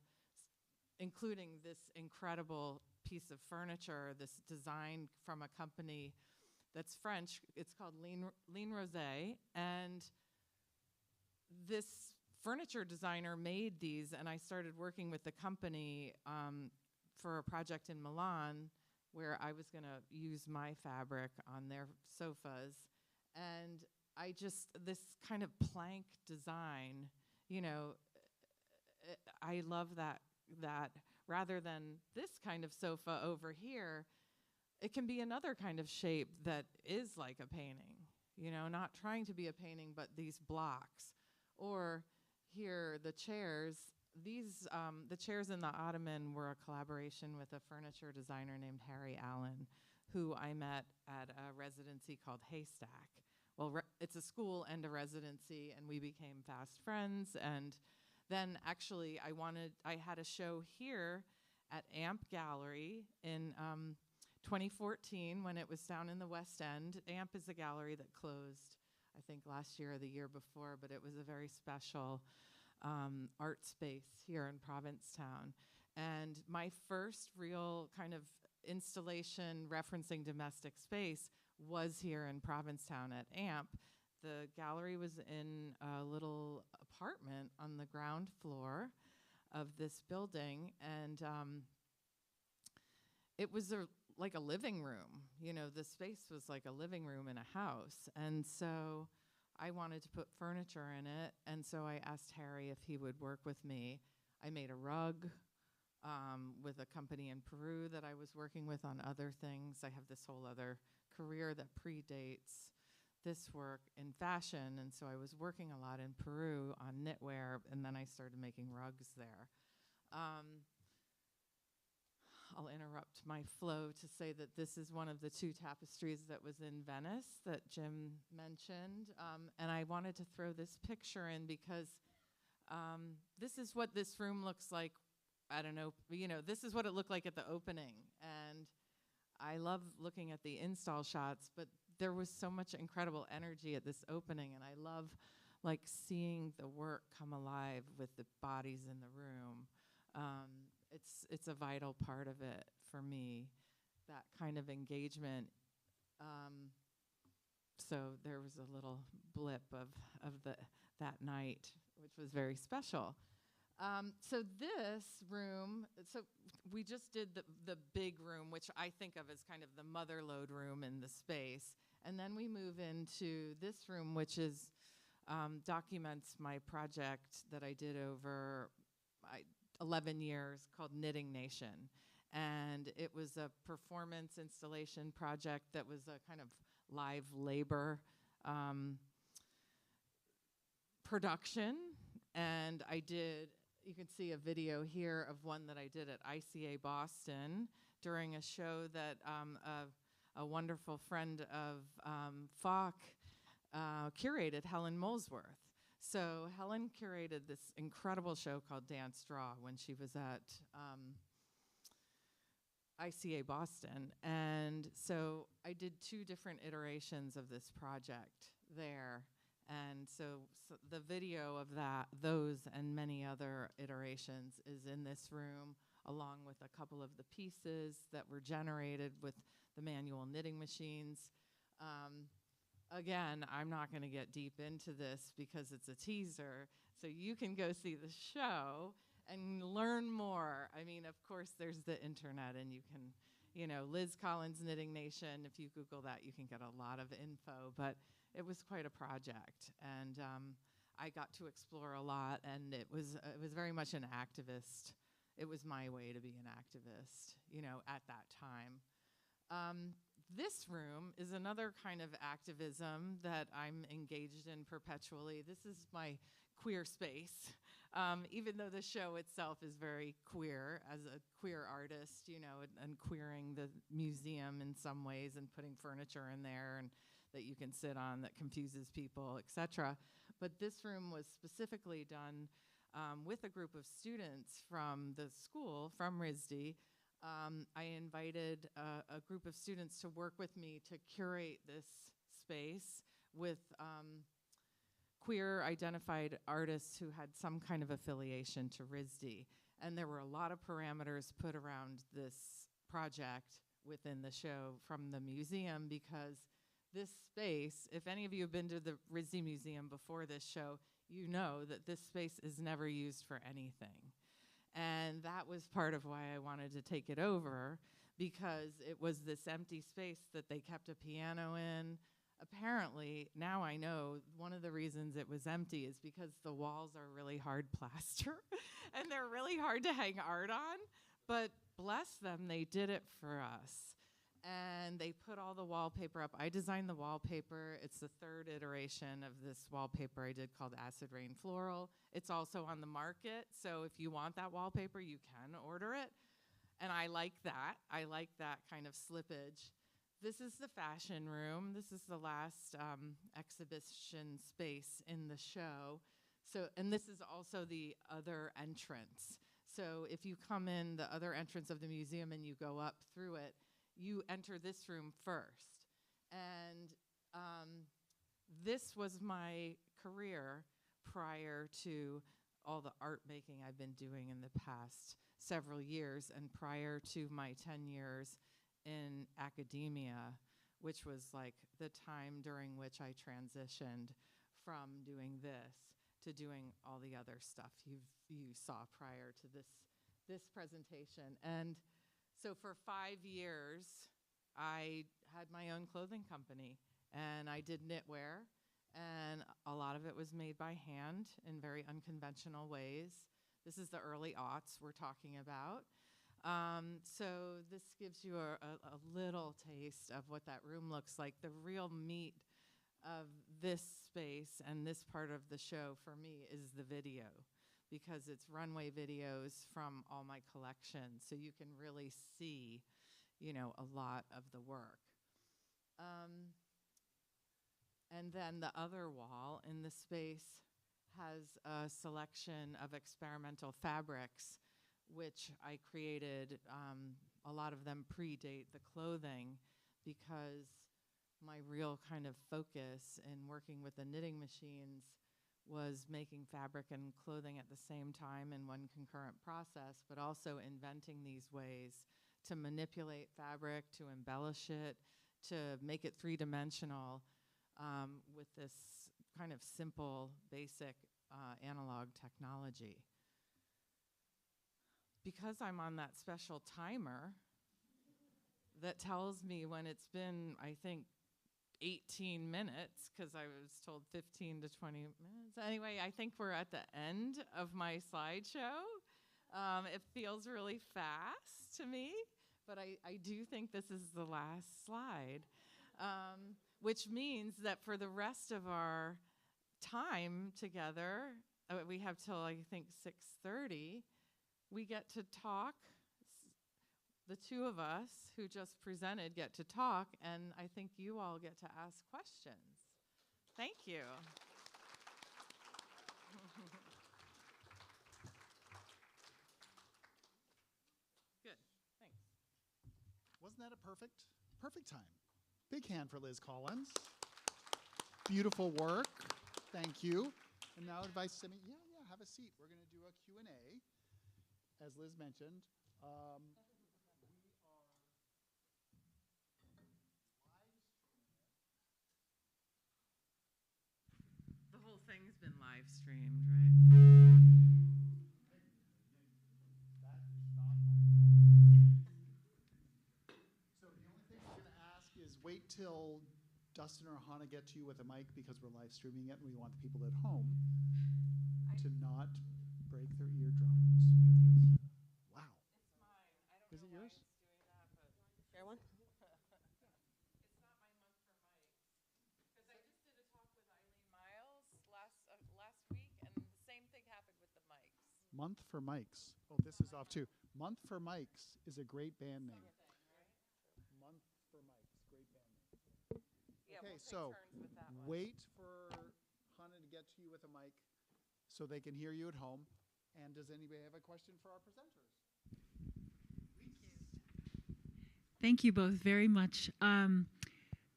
including this incredible piece of furniture, this design from a company that's French. It's called Rhode, and this furniture designer made these, and I started working with the company for a project in Milan where I was going to use my fabric on their sofas. And I just, this kind of plank design, you know, I love that rather than this kind of sofa over here, it can be another kind of shape that is like a painting, you know, not trying to be a painting, but these blocks. Or here, the chairs, these, the chairs in the ottoman were a collaboration with a furniture designer named Harry Allen, who I met at a residency called Haystack. Well, it's a school and a residency, and we became fast friends. And then actually I had a show here at AMP Gallery in 2014 when it was down in the West End. AMP is a gallery that closed, I think, last year or the year before, but it was a very special art space here in Provincetown. And my first real kind of installation referencing domestic space was here in Provincetown at AMP. The gallery was in a little apartment on the ground floor of this building, and it was like a living room. You know, the space was like a living room in a house. And so I wanted to put furniture in it, and so I asked Harry if he would work with me. I made a rug with a company in Peru that I was working with on other things. I have this whole other career that predates this work in fashion, and so I was working a lot in Peru on knitwear, and then I started making rugs there. I'll interrupt my flow to say that this is one of the 2 tapestries that was in Venice that Jim mentioned, and I wanted to throw this picture in because this is what this room looks like. I don't know, you know, this is what it looked like at the opening, and I love looking at the install shots, but there was so much incredible energy at this opening, and I love like seeing the work come alive with the bodies in the room. It's a vital part of it for me, that kind of engagement. So there was a little blip of that night, which was very special. So this room, so we just did the big room, which I think of as kind of the mother lode room in the space. And then we move into this room, which is documents my project that I did over 11 years called Knitting Nation. And it was a performance installation project that was a kind of live labor production. And I did, you can see a video here of one that I did at ICA Boston during a show that a wonderful friend of Falk curated, Helen Molesworth. So Helen curated this incredible show called Dance Draw when she was at ICA Boston. And so I did 2 different iterations of this project there. And so the video of those and many other iterations is in this room, along with a couple of the pieces that were generated with the manual knitting machines. Again, I'm not going to get deep into this because it's a teaser, so you can go see the show and learn more. I mean, of course, there's the internet, and you can, Liz Collins Knitting Nation, if you Google that, you can get a lot of info, but it was quite a project, and I got to explore a lot, and it was very much an activist. It was my way to be an activist, at that time. This room is another kind of activism that I'm engaged in perpetually. This is my queer space, even though the show itself is very queer as a queer artist, and queering the museum in some ways and putting furniture in there and that you can sit on that confuses people, etc. But this room was specifically done with a group of students from the school, from RISD. I invited a group of students to work with me to curate this space with queer identified artists who had some kind of affiliation to RISD. And there were a lot of parameters put around this project within the show from the museum, because this space, if any of you have been to the RISD Museum before this show, you know that this space is never used for anything. And that was part of why I wanted to take it over, because it was this empty space that they kept a piano in. Apparently, now I know one of the reasons it was empty is because the walls are really hard plaster and they're really hard to hang art on. But bless them, they did it for us. And they put all the wallpaper up. I designed the wallpaper. It's the 3rd iteration of this wallpaper I did called Acid Rain Floral. It's also on the market, so if you want that wallpaper, you can order it. And I like that. I like that kind of slippage. This is the fashion room. This is the last exhibition space in the show. And this is also the other entrance. So if you come in the other entrance of the museum and you go up through it, you enter this room first. And this was my career prior to all the art making I've been doing in the past several years, and prior to my 10 years in academia, which was like the time during which I transitioned from doing this to doing all the other stuff you saw prior to this presentation. And so for 5 years, I had my own clothing company, and I did knitwear, and a lot of it was made by hand in very unconventional ways. This is the early aughts we're talking about. So this gives you a little taste of what that room looks like. The real meat of this space and this part of the show for me is the video, because it's runway videos from all my collections, so you can really see, a lot of the work. And then the other wall in the space has a selection of experimental fabrics, which I created. A lot of them predate the clothing, because my real kind of focus in working with the knitting machines was making fabric and clothing at the same time in one concurrent process, but also inventing these ways to manipulate fabric, to embellish it, to make it three-dimensional with this kind of simple, basic analog technology. Because I'm on that special timer that tells me when it's been, I think, 18 minutes, because I was told 15 to 20 minutes. Anyway, I think we're at the end of my slideshow. It feels really fast to me, but I do think this is the last slide, which means that for the rest of our time together, we have till I think 6:30. We get to talk. The two of us who just presented get to talk, and I think you all get to ask questions. Thank you. Good. Thanks. Wasn't that a perfect time? Big hand for Liz Collins. Beautiful work. Thank you. And now advice Simi. Yeah, have a seat. We're going to do a Q&A. As Liz mentioned, The whole thing's been live streamed, right? that is not my fault. So the only thing we're going to ask is wait till Dustin or Hannah get to you with a mic because we're live streaming it and we want the people at home to not break their eardrums with this. Wow. It's mine. I don't Is it know yours? why it's doing that, but Share one? it's not my month for mics. Because I just did a talk with Eileen Miles last week, and the same thing happened with the mics. Month for Mics. Oh, this is off too. Month for Mics is a great band name. Month for Mics, great band name. Yeah, Okay, we'll take so turns with that one. wait for Hannah to get to you with a mic so they can hear you at home. And does anybody have a question for our presenters? Thank you both very much.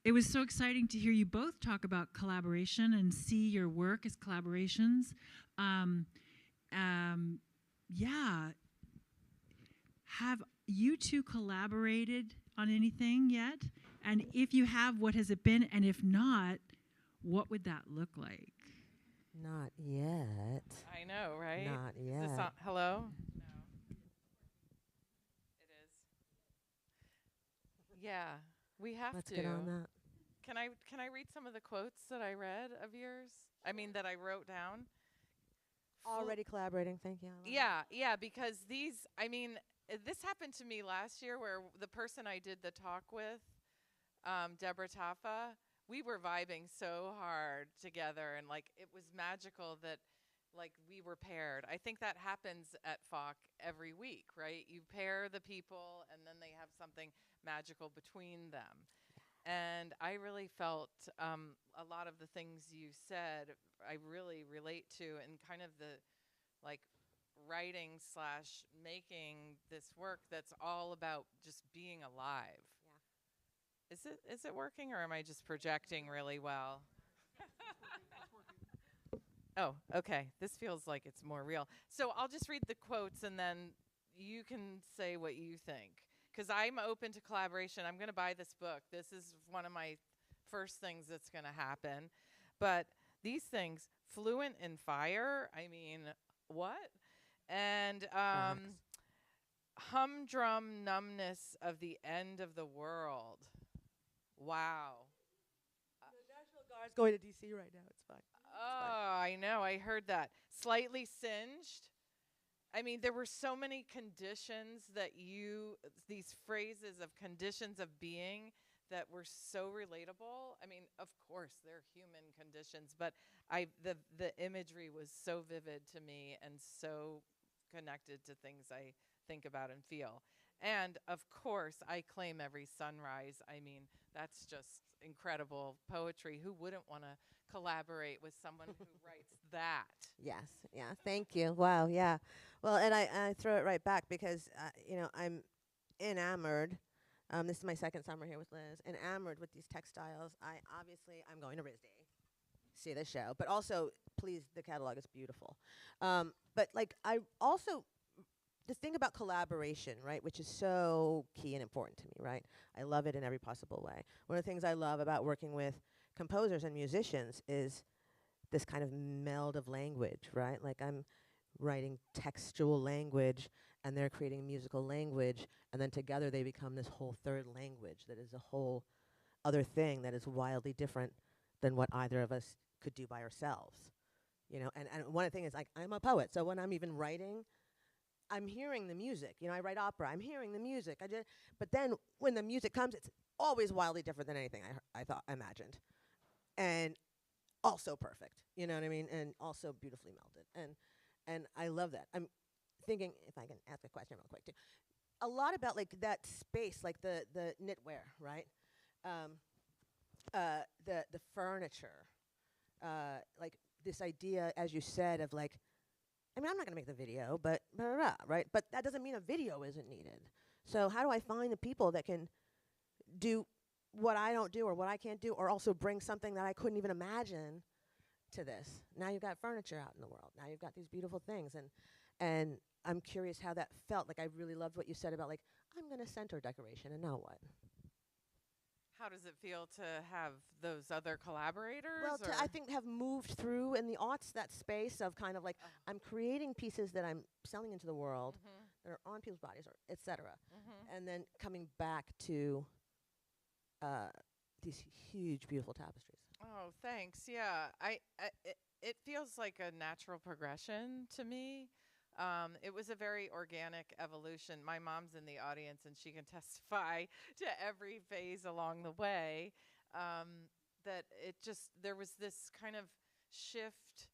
It was so exciting to hear you both talk about collaboration and see your work as collaborations. Yeah. Have you two collaborated on anything yet? And if you have, what has it been? And if not, what would that look like? Not yet. I know, right? Not Is this yet. on, hello? No. It is. Yeah, we have Let's to. get on that. Can I read some of the quotes that I read of yours? I mean, that I wrote down. Already collaborating. Thank you. I love it. Yeah, because these, I mean, this happened to me last year where the person I did the talk with, Deborah Taffa, we were vibing so hard together, and like it was magical that like we were paired. I think that happens at FOC every week, right? You pair the people and then they have something magical between them. And I really felt a lot of the things you said I really relate to, and kind of the like writing / making this work that's all about just being alive. Yeah. Is it working, or am I just projecting really well? Oh, okay. This feels like it's more real. So I'll just read the quotes and then you can say what you think. Because I'm open to collaboration. I'm going to buy this book. This is one of my first things that's going to happen. But these things, fluent in fire, I mean, what? And humdrum numbness of the end of the world. Wow. The National Guard's going to D.C. right now. It's fine. Oh, I know. I heard that. Slightly singed. I mean, there were so many conditions that these phrases of conditions of being that were so relatable. I mean, of course, they're human conditions, but the imagery was so vivid to me and so connected to things I think about and feel. And of course, I claim every sunrise. I mean, that's just incredible poetry. Who wouldn't want to collaborate with someone who writes that? Yes. Yeah. Thank you. Wow. Yeah. Well, and I throw it right back because, I'm enamored. This is my second summer here with Liz. Enamored with these textiles. I'm going to RISD, see the show, but also, please, the catalog is beautiful. But like, I also, the thing about collaboration, right, which is so key and important to me, right? I love it in every possible way. One of the things I love about working with composers and musicians is this kind of meld of language, right? Like I'm writing textual language and they're creating musical language, and then together they become this whole third language that is a whole other thing that is wildly different than what either of us could do by ourselves. And one of the things is, like, I'm a poet, so when I'm even writing, I'm hearing the music. I write opera, I'm hearing the music. But then when the music comes, it's always wildly different than anything I imagined. And also perfect. You know what I mean? And also beautifully melted. And I love that. I'm thinking, if I can ask a question real quick too, a lot about like that space, like the knitwear, right? The furniture, like this idea, as you said, of like, I mean, I'm not gonna make the video, but blah, blah, blah, right? But that doesn't mean a video isn't needed. So how do I find the people that can do what I don't do or what I can't do, or also bring something that I couldn't even imagine to this? Now you've got furniture out in the world. Now you've got these beautiful things, and I'm curious how that felt. Like, I really loved what you said about like, I'm gonna center decoration, and now what? How does it feel to have those other collaborators? Well, I think have moved through in the aughts that space of kind of like, I'm creating pieces that I'm selling into the world that are on people's bodies, or et cetera, and then coming back to these huge, beautiful tapestries. Oh, thanks. Yeah, it feels like a natural progression to me. It was a very organic evolution. My mom's in the audience, and she can testify to every phase along the way. That there was this kind of shift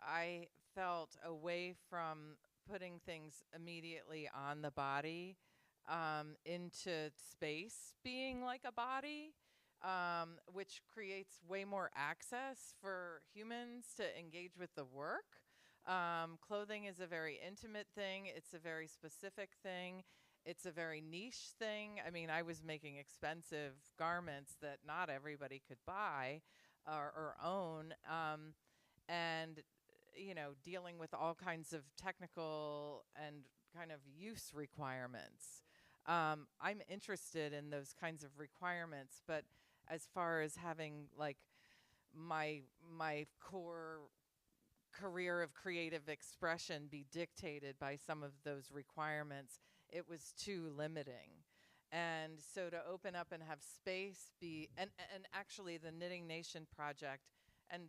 I felt away from putting things immediately on the body into space being like a body. Which creates way more access for humans to engage with the work. Clothing is a very intimate thing. It's a very specific thing. It's a very niche thing. I mean, I was making expensive garments that not everybody could buy or own. And, you know, dealing with all kinds of technical and kind of use requirements. I'm interested in those kinds of requirements, but as far as having like my core career of creative expression be dictated by some of those requirements, it was too limiting. And so to open up and have space be, and actually the Knitting Nation project and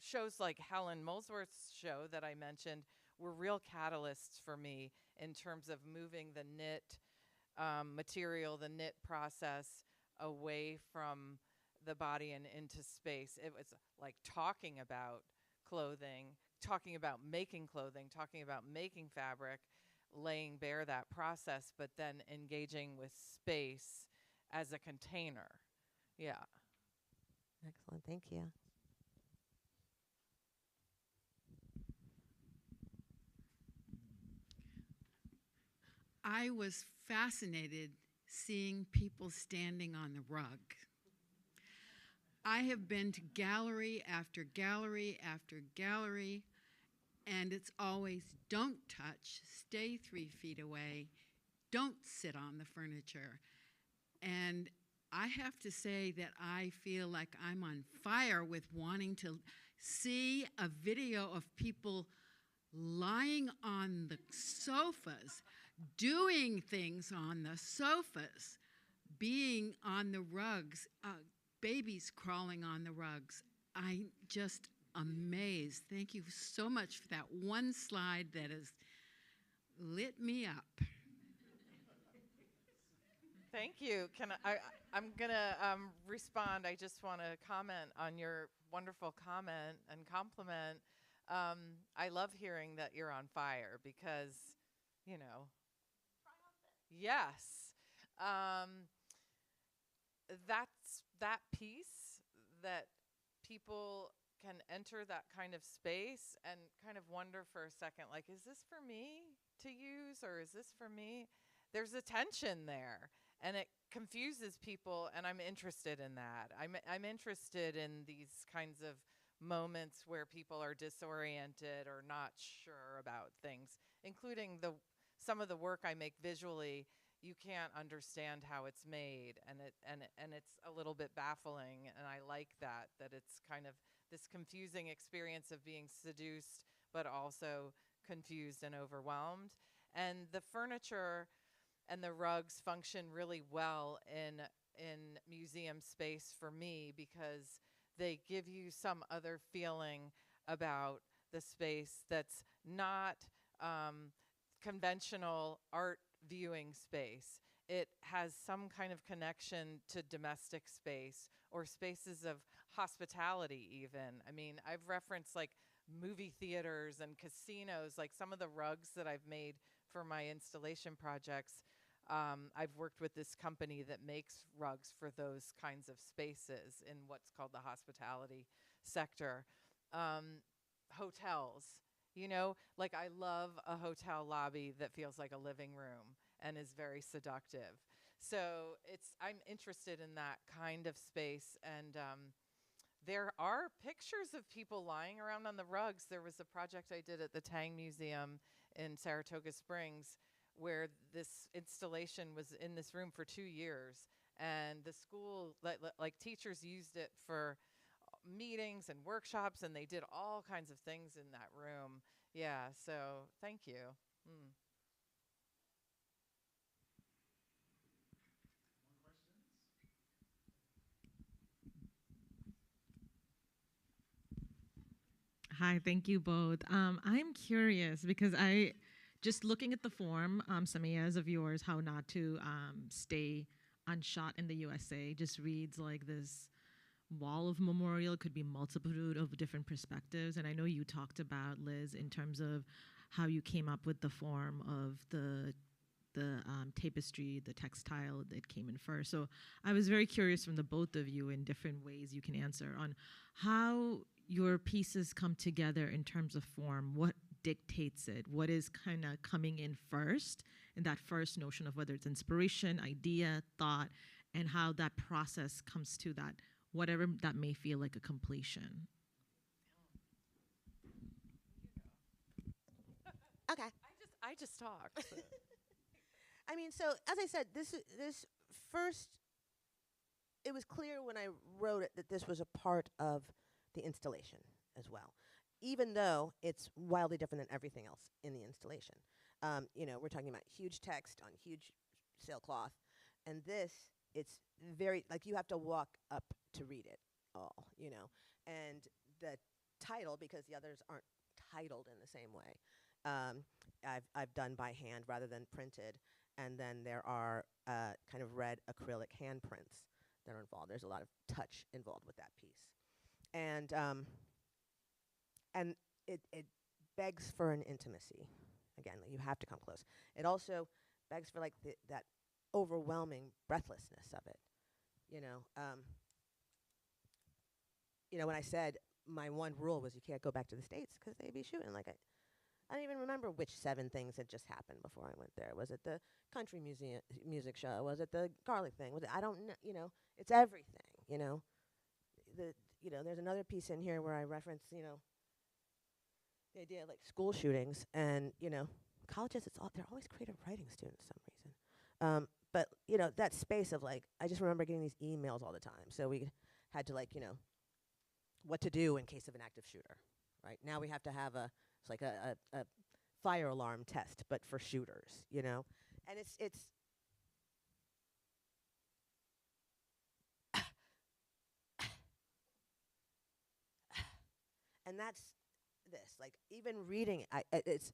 shows like Helen Molesworth's show that I mentioned were real catalysts for me in terms of moving the knit material, the knit process away from the body and into space. It was like talking about clothing, talking about making clothing, talking about making fabric, laying bare that process, but then engaging with space as a container. Yeah. Excellent, thank you. I was fascinated seeing people standing on the rug. I have been to gallery after gallery after gallery, and it's always don't touch, stay 3 feet away, don't sit on the furniture. And I have to say that I feel like I'm on fire with wanting to see a video of people lying on the sofas, doing things on the sofas, being on the rugs, babies crawling on the rugs. I'm just amazed. Thank you so much for that one slide that has lit me up. Thank you. I'm gonna respond. I just want to comment on your wonderful comment and compliment. I love hearing that you're on fire because, you know, yes, that's that piece that people can enter that kind of space and kind of wonder for a second, like, is this for me to use or is this for me? There's a tension there. And it confuses people, and I'm interested in that. I'm interested in these kinds of moments where people are disoriented or not sure about things, including some of the work I make visually. You can't understand how it's made, and it's a little bit baffling. And I like that it's kind of this confusing experience of being seduced, but also confused and overwhelmed. And the furniture and the rugs function really well in museum space for me because they give you some other feeling about the space that's not conventional art viewing space. It has some kind of connection to domestic space or spaces of hospitality even. I mean, I've referenced like movie theaters and casinos, like some of the rugs that I've made for my installation projects. I've worked with this company that makes rugs for those kinds of spaces in what's called the hospitality sector. Hotels, you know, like I love a hotel lobby that feels like a living room and is very seductive. So I'm interested in that kind of space. And there are pictures of people lying around on the rugs. There was a project I did at the Tang Museum in Saratoga Springs where this installation was in this room for 2 years. And the school, like teachers used it for meetings and workshops, and they did all kinds of things in that room. Yeah, so thank you. Mm. Hi, thank you both. I'm curious because I just looking at the form, Samiya's of yours, how not to stay unshot in the USA, just reads like this wall of memorial, could be multitude of different perspectives. And I know you talked about, Liz, in terms of how you came up with the form of the tapestry, the textile that came in first. So I was very curious from the both of you in different ways you can answer on how your pieces come together in terms of form. What dictates it? What is kind of coming in first? And that first notion of whether it's inspiration, idea, thought, and how that process comes to that, whatever that may feel like a completion. Okay. I just talked. So. I mean, so as I said, this first, it was clear when I wrote it that this was a part of the installation as well, even though it's wildly different than everything else in the installation. You know, we're talking about huge text on huge sailcloth, and this, it's very, like you have to walk up to read it all, you know. And the title, because the others aren't titled in the same way, I've done by hand rather than printed. And then there are kind of red acrylic handprints that are involved. There's a lot of touch involved with that piece. And it begs for an intimacy. Again, you have to come close. It also begs for like that overwhelming breathlessness of it. You know, when I said my one rule was you can't go back to the States because they'd be shooting. Like I don't even remember which 7 things had just happened before I went there. Was it the country music show? Was it the garlic thing? Was it, I don't know. You know, it's everything. You know, there's another piece in here where I reference, you know, the idea of like school shootings and, you know, colleges. They're always creative writing students for some reason. But you know, that space of like, I just remember getting these emails all the time. So we had to like, you know, what to do in case of an active shooter. Right now we have to have it's like a fire alarm test, but for shooters, you know? And it's and that's this, like even reading it, it's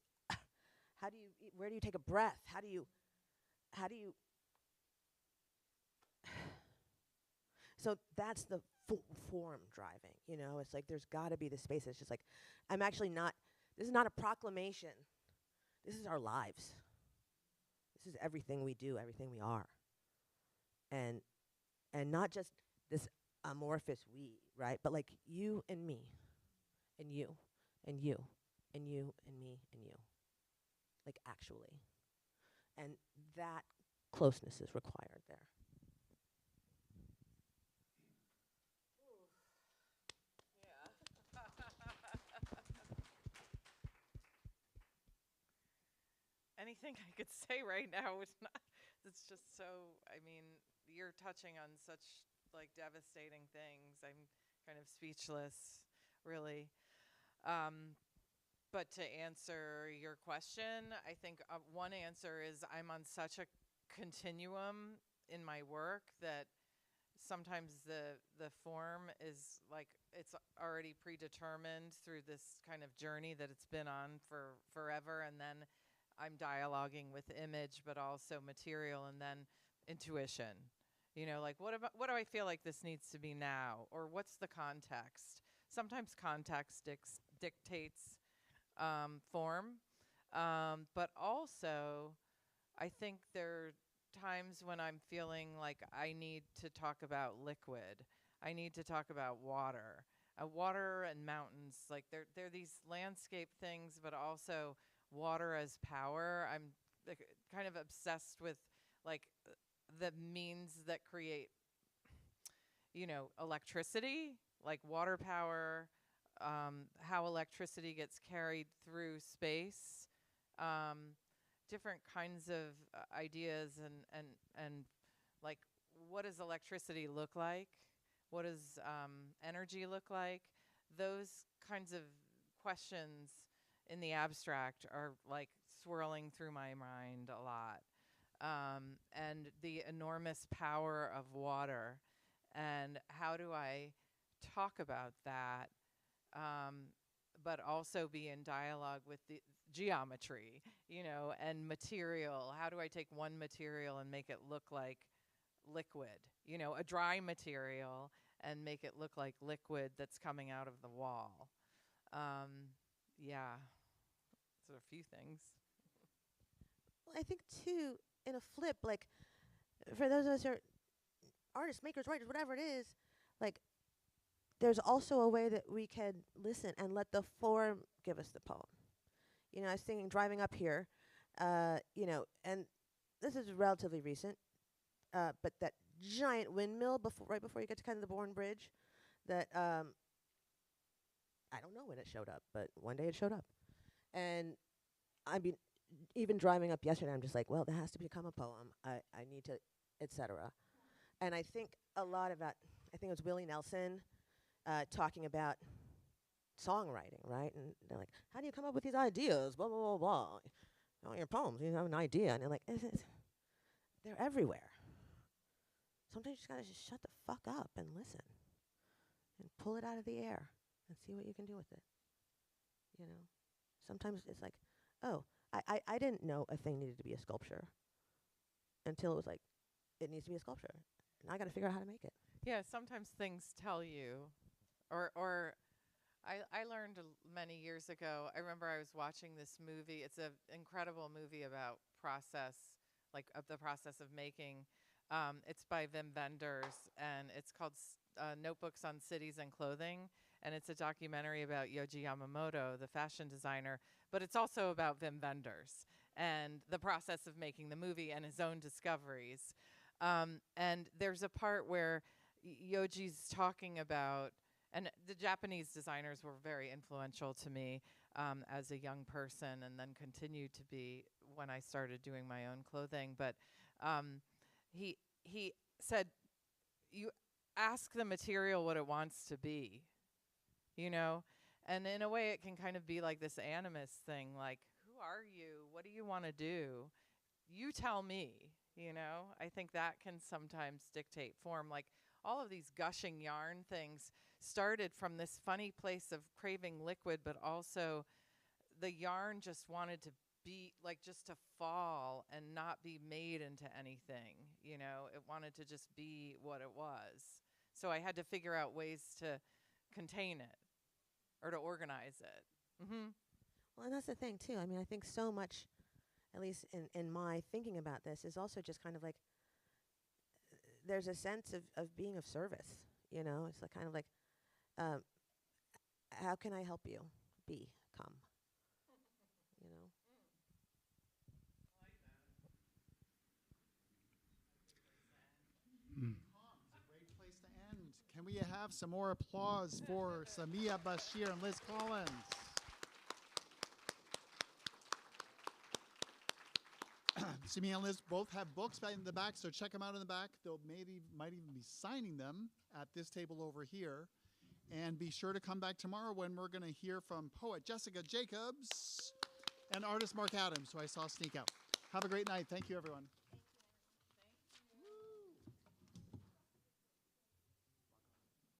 where do you take a breath? How do you so that's the form driving, you know? It's like there's got to be the space. It's just like, this is not a proclamation. This is our lives. This is everything we do, everything we are. And not just this amorphous we, right? But like you and me, and you, and you, and you, and me, and you. Like actually. And that closeness is required there. Anything I could say right now is not, it's just so, I mean, you're touching on such like devastating things. I'm kind of speechless, really. But to answer your question, I think one answer is I'm on such a continuum in my work that sometimes the form is like it's already predetermined through this kind of journey that it's been on for forever, and then I'm dialoguing with image, but also material, and then intuition. You know, like what do I feel like this needs to be now, or what's the context? Sometimes context dictates form, but also I think there are times when I'm feeling like I need to talk about liquid. I need to talk about water. Water and mountains, like they're these landscape things, but also water as power. I'm kind of obsessed with like the means that create, you know, electricity, like water power, how electricity gets carried through space, different kinds of ideas, and like, what does electricity look like? What does energy look like? Those kinds of questions in the abstract are like swirling through my mind a lot. And the enormous power of water, and how do I talk about that, but also be in dialogue with the geometry, you know, and material. How do I take one material and make it look like liquid, you know, a dry material, and make it look like liquid that's coming out of the wall? Yeah, so a few things. Well, I think too, in a flip, like for those of us who are artists, makers, writers, whatever it is, like there's also a way that we can listen and let the form give us the poem. You know, I was thinking driving up here, you know, and this is relatively recent, but that giant windmill right before you get to kind of the Bourne Bridge, that I don't know when it showed up, but one day it showed up. And I mean, even driving up yesterday, I'm just like, well, that has to become a poem. I need to, etc. And I think a lot about, I think it was Willie Nelson talking about songwriting, right? And they're like, how do you come up with these ideas? Blah, blah, blah, blah. All your poems, you have an idea. And they're like, they're everywhere. Sometimes you just gotta just shut the fuck up and listen and pull it out of the air and see what you can do with it. You know? Sometimes it's like, oh, I didn't know a thing needed to be a sculpture until it was like, it needs to be a sculpture. Now I gotta figure out how to make it. Yeah, sometimes things tell you, or I learned many years ago. I remember I was watching this movie. It's an incredible movie about process, like of the process of making. It's by Wim Wenders, and it's called Notebooks on Cities and Clothing. And it's a documentary about Yohji Yamamoto, the fashion designer, but it's also about Wim Wenders and the process of making the movie and his own discoveries. And there's a part where Yoji's talking about, and the Japanese designers were very influential to me as a young person, and then continued to be when I started doing my own clothing. But he said, you ask the material what it wants to be, you know? And in a way, it can kind of be like this animus thing, like, who are you? What do you want to do? You tell me, you know? I think that can sometimes dictate form. Like, all of these gushing yarn things started from this funny place of craving liquid, but also the yarn just wanted to be, like, just to fall and not be made into anything, you know? It wanted to just be what it was. So I had to figure out ways to contain it or to organize it. Mm-hmm. Well, and that's the thing, too. I mean, I think so much, at least in my thinking about this, is also just kind of like, there's a sense of being of service, you know? It's like kind of like, how can I help you become, you know? It's a great place to end. Can we have some more applause for Samiya Bashir and Liz Collins? Samiya and Liz both have books in the back, so check them out in the back. They'll might even be signing them at this table over here. And be sure to come back tomorrow when we're going to hear from poet Jessica Jacobs and artist Mark Adams, who I saw sneak out. Have a great night. Thank you, everyone.